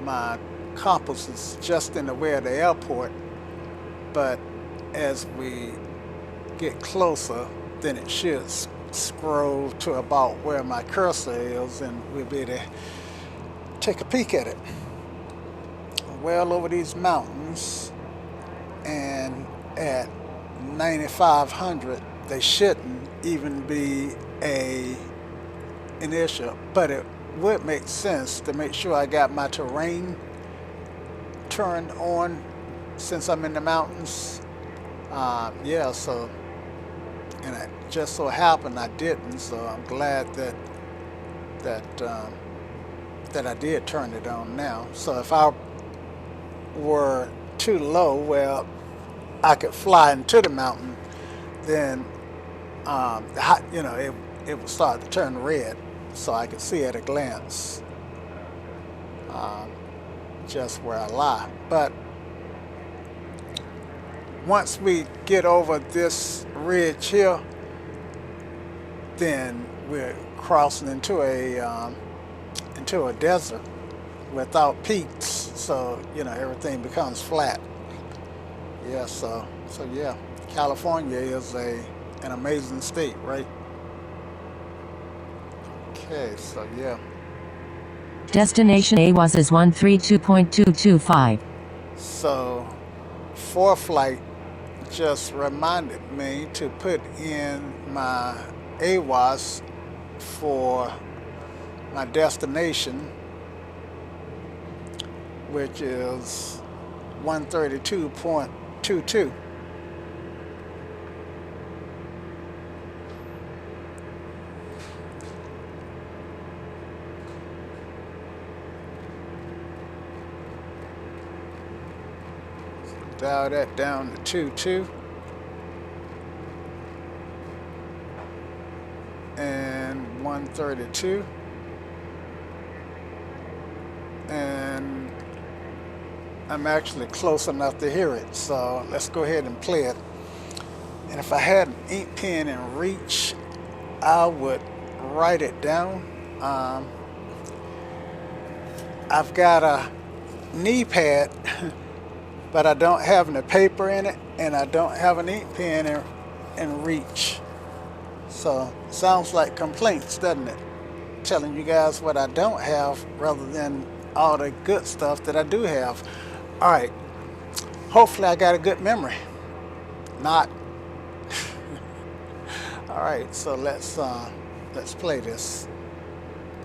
my compass is just in the way of the airport, but as we get closer, then it should scroll to about where my cursor is, and we'll be able to take a peek at it. Well over these mountains, and at 9,500, they shouldn't even be an issue, but it would make sense to make sure I got my terrain turned on since I'm in the mountains. Yeah, so, and it just so happened I didn't, so I'm glad that I did turn it on now. So if I were too low where I could fly into the mountain, then it would start to turn red, so I could see at a glance just where I lie. But once we get over this ridge here, then we're crossing into a desert without peaks, so everything becomes flat. Yeah, so yeah, California is an amazing state, right? Okay, so yeah. Destination AWAS is 132.225. So ForeFlight just reminded me to put in my AWAS for my destination, which is 132.22. Dial that down to 22. And 132. And I'm actually close enough to hear it, so let's go ahead and play it. And if I had an ink pen in reach, I would write it down. I've got a knee pad but I don't have any paper in it, and I don't have an ink pen in reach. So sounds like complaints, doesn't it? Telling you guys what I don't have rather than all the good stuff that I do have. All right, hopefully I got a good memory. Not. All right, so let's play this.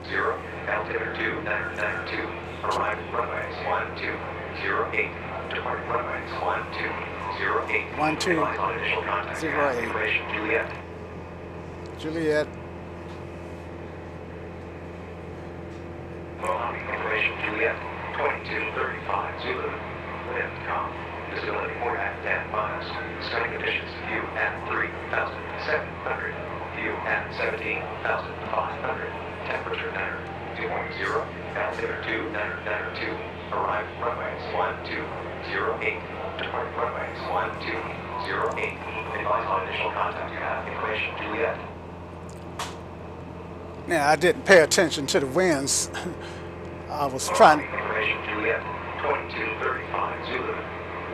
0, altimeter 2992, arriving runways 1208, departing runways 1208, 1208. advise on initial contact, you have information Juliet. Juliet. Mojave information Juliet, 2235 Zulu, wind calm, visibility 4 at 10 miles, sky conditions, view at 3,700, view at 17,500, temperature 9.0, altimeter 2992, arrive runways 1208, depart runways 1208, advise on initial contact, you have information Juliet. Now, I didn't pay attention to the winds. I was trying. Information Juliet, 2235 Zulu,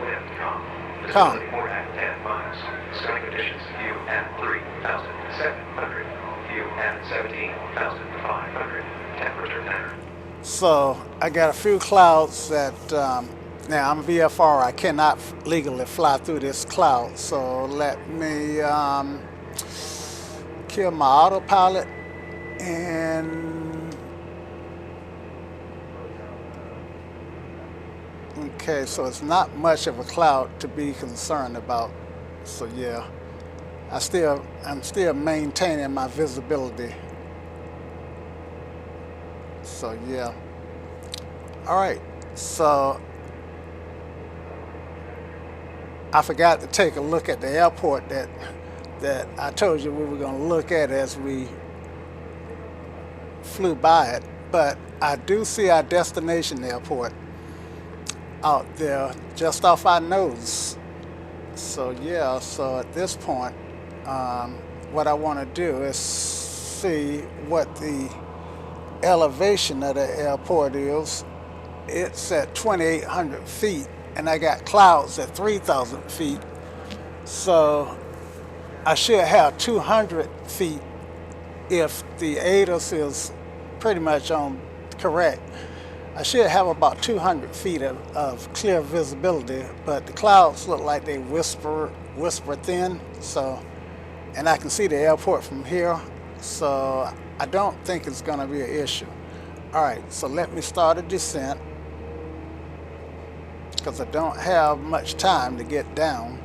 wind calm, Calm. visibility 4 at 10 miles, sky conditions, view at 3,700, view at 17,500, temperature 9. So I got a few clouds that, now I'm VFR, I cannot legally fly through this cloud. So let me kill my autopilot and, okay, so it's not much of a cloud to be concerned about. So yeah, I'm still maintaining my visibility. So yeah. All right. So I forgot to take a look at the airport that I told you we were going to look at as we flew by it. But I do see our destination airport out there just off our nose. So yeah. So at this point, what I want to do is see what the elevation of the airport is. It's at 2,800 feet, and I got clouds at 3,000 feet. So I should have 200 feet if the ATIS is pretty much on correct. I should have about 200 feet of clear visibility, but the clouds look like they whisper thin. So, and I can see the airport from here. So I don't think it's going to be an issue. All right, so let me start a descent because I don't have much time to get down.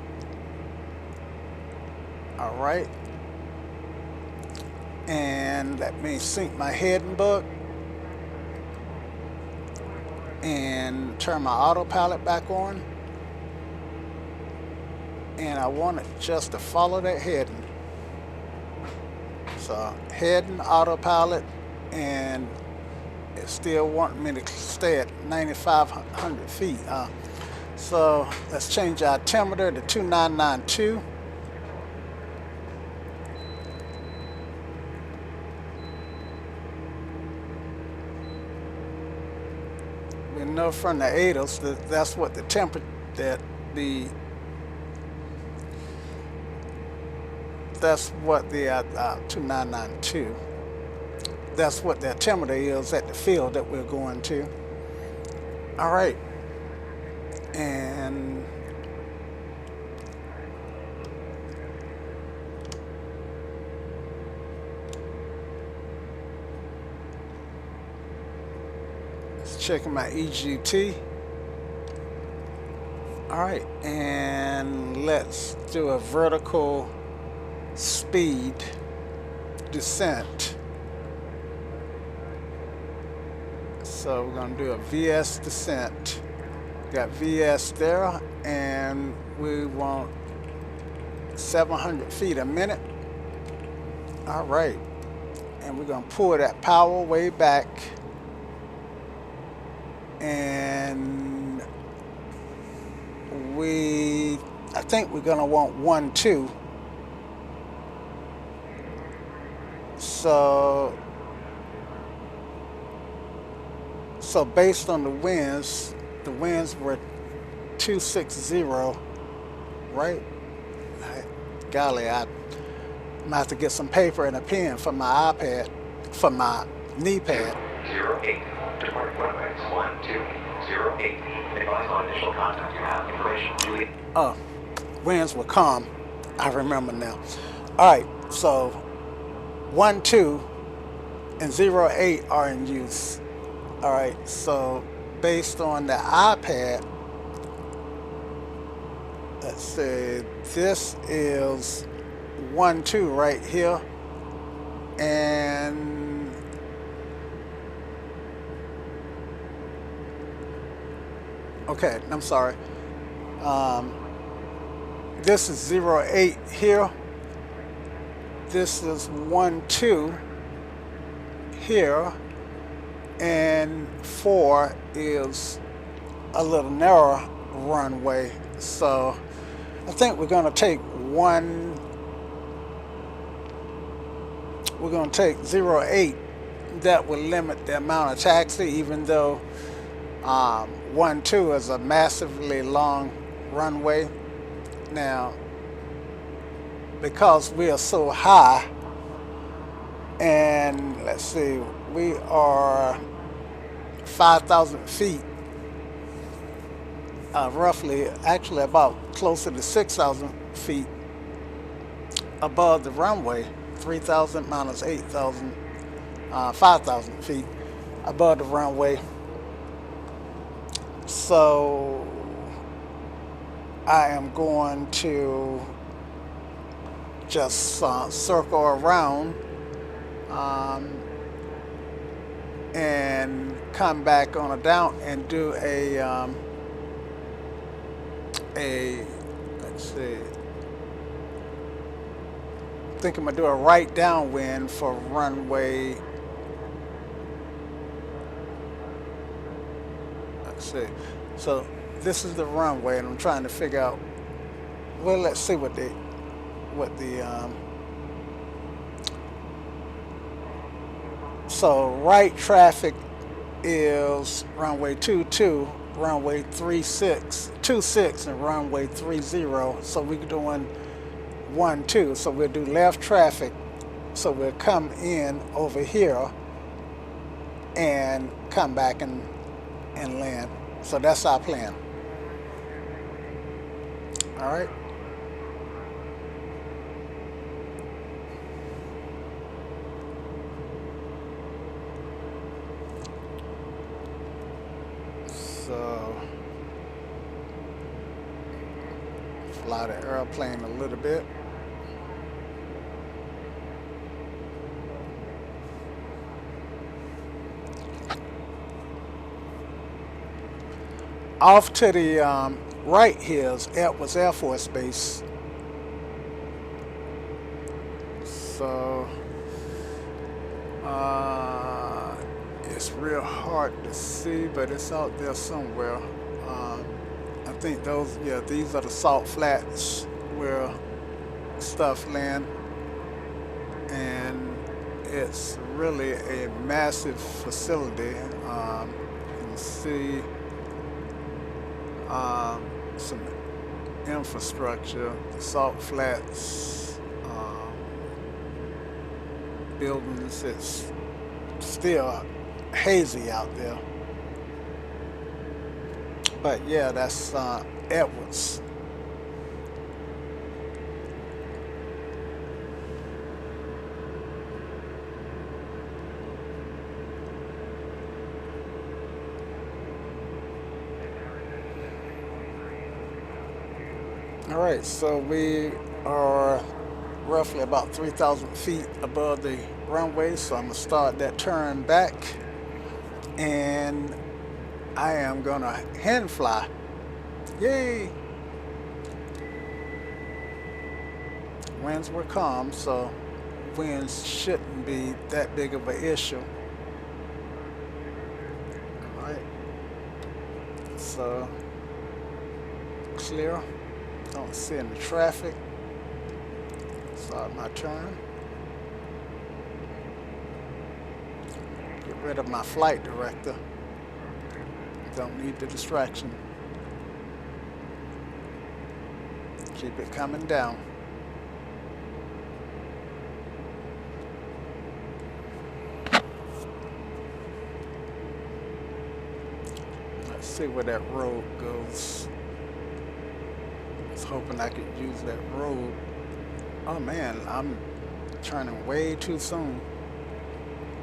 All right, and let me sync my heading book and turn my autopilot back on. And I want it just to follow that heading. So heading, autopilot, and it's still wanting me to stay at 9,500 feet. So let's change our altimeter to 2992. We know from the ATIS that that's what the temperature, that's what the 2992. That's what the altimeter is at the field that we're going to. All right, and let's check my EGT. All right, and let's do a vertical speed descent. So we're going to do a VS descent. Got VS there, and we want 700 feet a minute. All right, and we're going to pull that power way back, and I think we're going to want 1-2. So based on the winds were 260, right? Golly, I'm gonna have to get some paper and a pen for my iPad, for my knee pad. 08, departing runways 1208, advise on initial contact, you have information Juliet. Oh, winds were calm, I remember now. All right, so 1-2, and 08 are in use. All right, so based on the iPad, let's see, this is 1-2 right here, and okay, I'm sorry. This is 08 here. This is 1-2 here, and 4 is a little narrower runway. So I think we're going to take we're going to take 08. That will limit the amount of taxi, even though 1-2 is a massively long runway. Now, because we are so high, and let's see, we are 5,000 feet, roughly, actually about closer to 6,000 feet above the runway, 3,000 minus 8,000, 5,000 feet above the runway. So I am going to just circle around and come back on a down and do a let's see, I think I'm gonna do a right downwind for runway, let's see, so this is the runway, and I'm trying to figure out, well, let's see what the so right traffic is runway 22, runway 26, and runway 30. So we're doing 1-2. So we'll do left traffic. So we'll come in over here and come back and land. So that's our plan. All right. So fly the airplane a little bit. Off to the right here is Edwards Air Force Base. So it's real hard to see, but it's out there somewhere. I think those, yeah, these are the salt flats where stuff land, and it's really a massive facility. You can see some infrastructure, the salt flats, buildings. It's still hazy out there, but yeah, that's Edwards. All right, so we are roughly about 3,000 feet above the runway, so I'm gonna start that turn back, and I am gonna hand fly. Yay! Winds were calm, so winds shouldn't be that big of an issue. All right, so clear. Don't see any traffic. Start my turn. Get rid of my flight director. Don't need the distraction. Keep it coming down. Let's see where that road goes. I was hoping I could use that road. Oh man, I'm turning way too soon.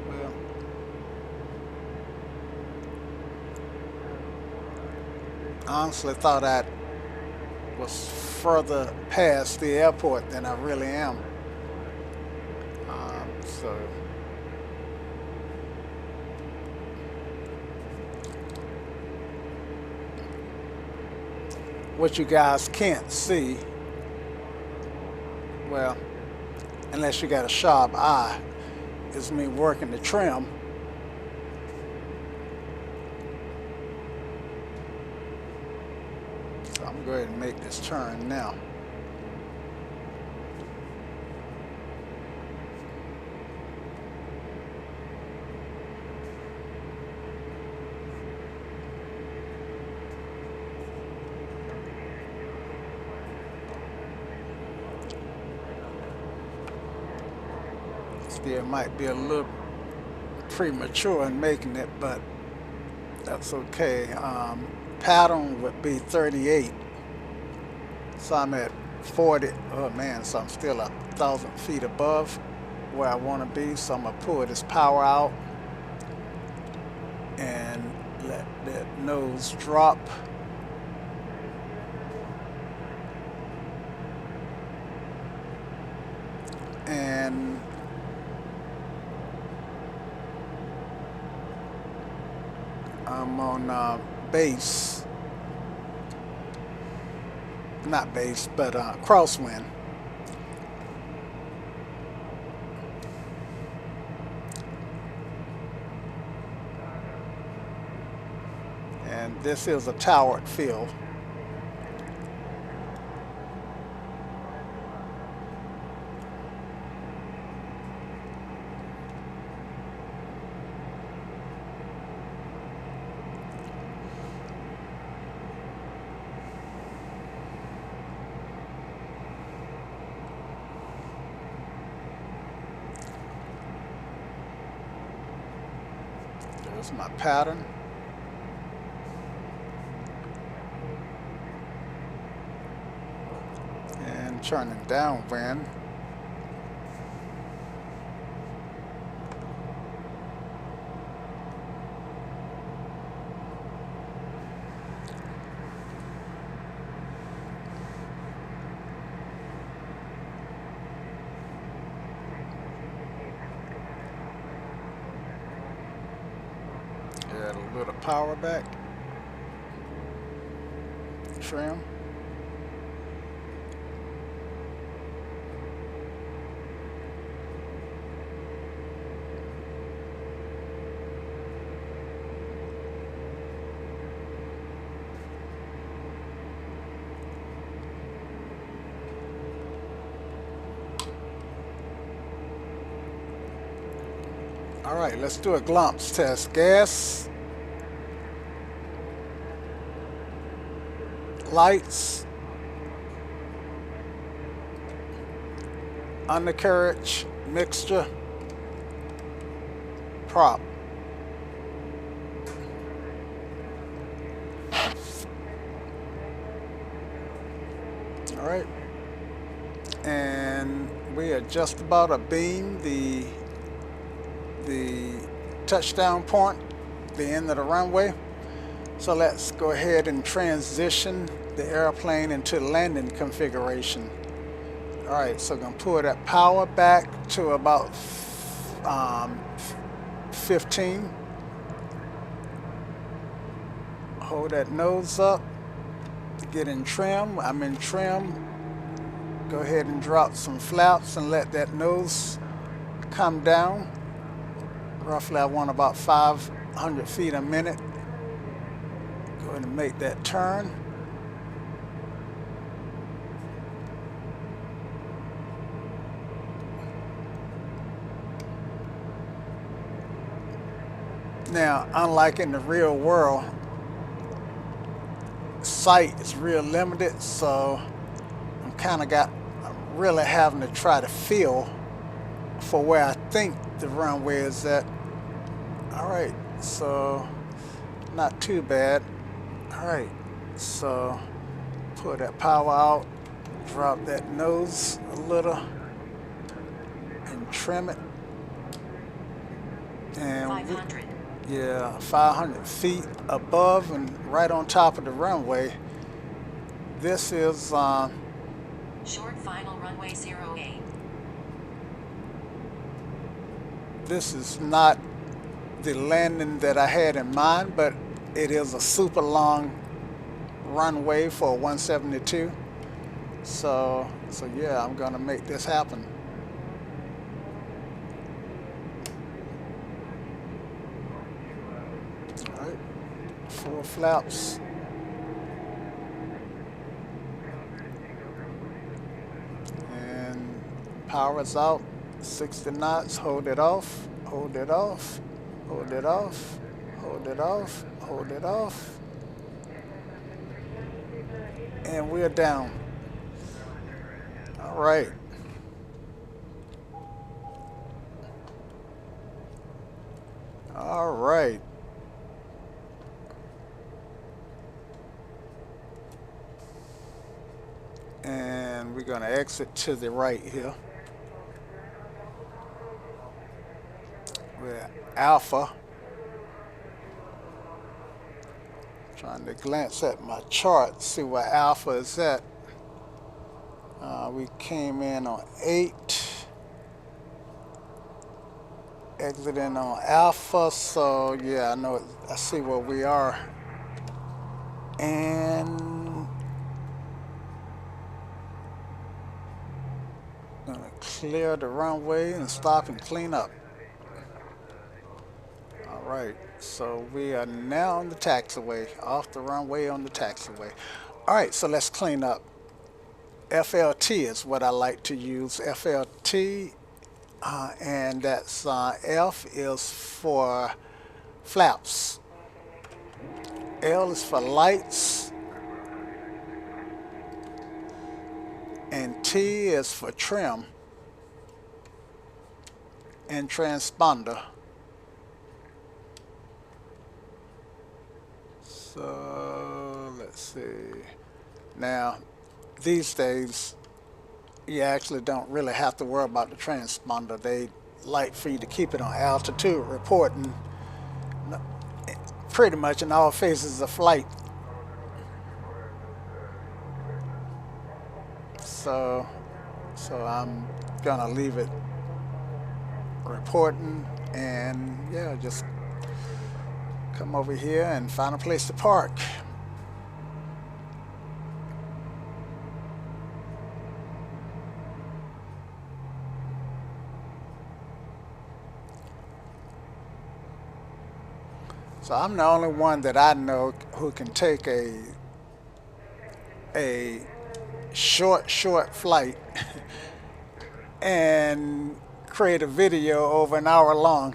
Well, I honestly thought I was further past the airport than I really am. So what you guys can't see, well, unless you got a sharp eye, is me working the trim. So I'm going to go ahead and make this turn now. Still might be a little premature in making it, but that's okay. Pattern would be 38. So I'm at 40. Oh man, so I'm still 1,000 feet above where I want to be. So I'm going to pull this power out and let that nose drop. And I'm on base, not base, but crosswind. And this is a towered field. There's my pattern. And turning downwind. Add a little power back. Trim. All right, let's do a glomps test. Gas, lights, undercarriage, mixture, prop. All right, and we are just about to beam the touchdown point, the end of the runway. So let's go ahead and transition the airplane into landing configuration. All right, so I'm gonna pull that power back to about 15. Hold that nose up, get in trim. I'm in trim. Go ahead and drop some flaps and let that nose come down. Roughly I want about 500 feet a minute. Go ahead and make that turn. Now, unlike in the real world, sight is real limited, so I'm really having to try to feel for where I think the runway is at. All right, so not too bad. All right, so pull that power out, drop that nose a little, and trim it. And Yeah, 500 feet above and right on top of the runway. This is Short final runway 08. this is not the landing that I had in mind, but it is a super long runway for 172. So yeah, I'm gonna make this happen. All right, 4 flaps. And power is out. 60 knots. Hold it off. Hold it off. Hold it off. Hold it off. Hold it off. And we're down. All right. All right. And we're going to exit to the right here. We're Alpha. Trying to glance at my chart, see where Alpha is at. We came in on 8. Exiting on Alpha, so yeah, I know, I see where we are. And gonna clear the runway and stop and clean up. All right, so we are now on the taxiway, off the runway on the taxiway. All right, so let's clean up. FLT is what I like to use, FLT, and that's F is for flaps, L is for lights, and T is for trim and transponder. So let's see. Now, these days, you actually don't really have to worry about the transponder. They like for you to keep it on altitude reporting pretty much in all phases of flight. So I'm gonna leave it reporting, and yeah, just come over here and find a place to park. So I'm the only one that I know who can take a short flight and create a video over an hour long.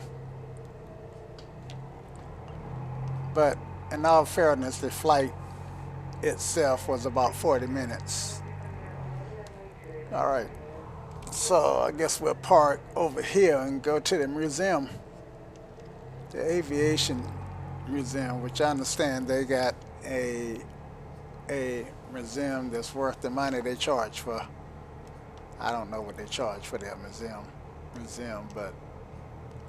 But in all fairness, the flight itself was about 40 minutes. All right, so I guess we'll park over here and go to the museum, the aviation museum, which I understand they got a museum that's worth the money they charge for. I don't know what they charge for their museum, but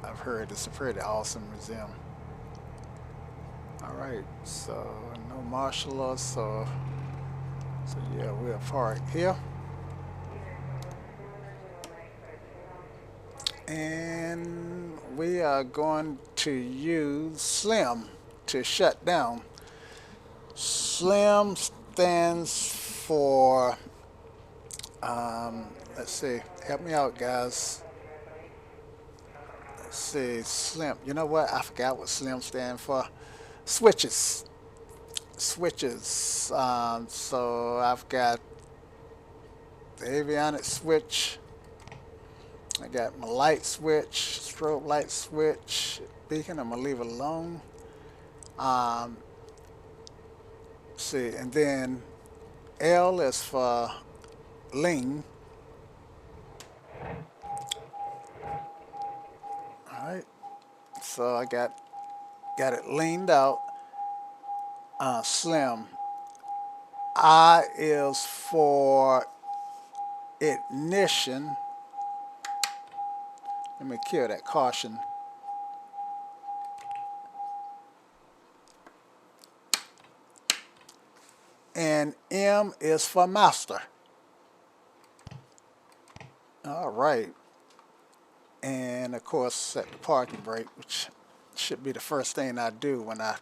I've heard it's a pretty awesome museum. All right, so no martial law, so yeah, we'll park here. And we are going to use SLIM to shut down. SLIM stands for, let's see, help me out, guys. Let's see, SLIM. You know what? I forgot what SLIM stands for. Switches. So I've got the avionics switch. I got my light switch, strobe light switch, beacon. I'm gonna leave it alone. See, and then L is for lean. All right, so I got it leaned out. SLIM. I is for ignition. Let me kill that caution. and M is for master. All right. And of course, set the parking brake, which should be the first thing I do when I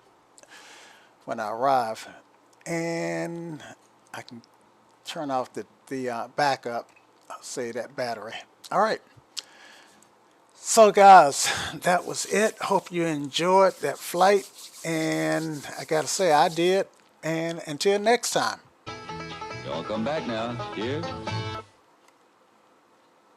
arrive. And I can turn off the backup, say that battery. All right. So guys, that was it. Hope you enjoyed that flight. And I gotta say, I did. And until next time. Y'all come back now. Cheers.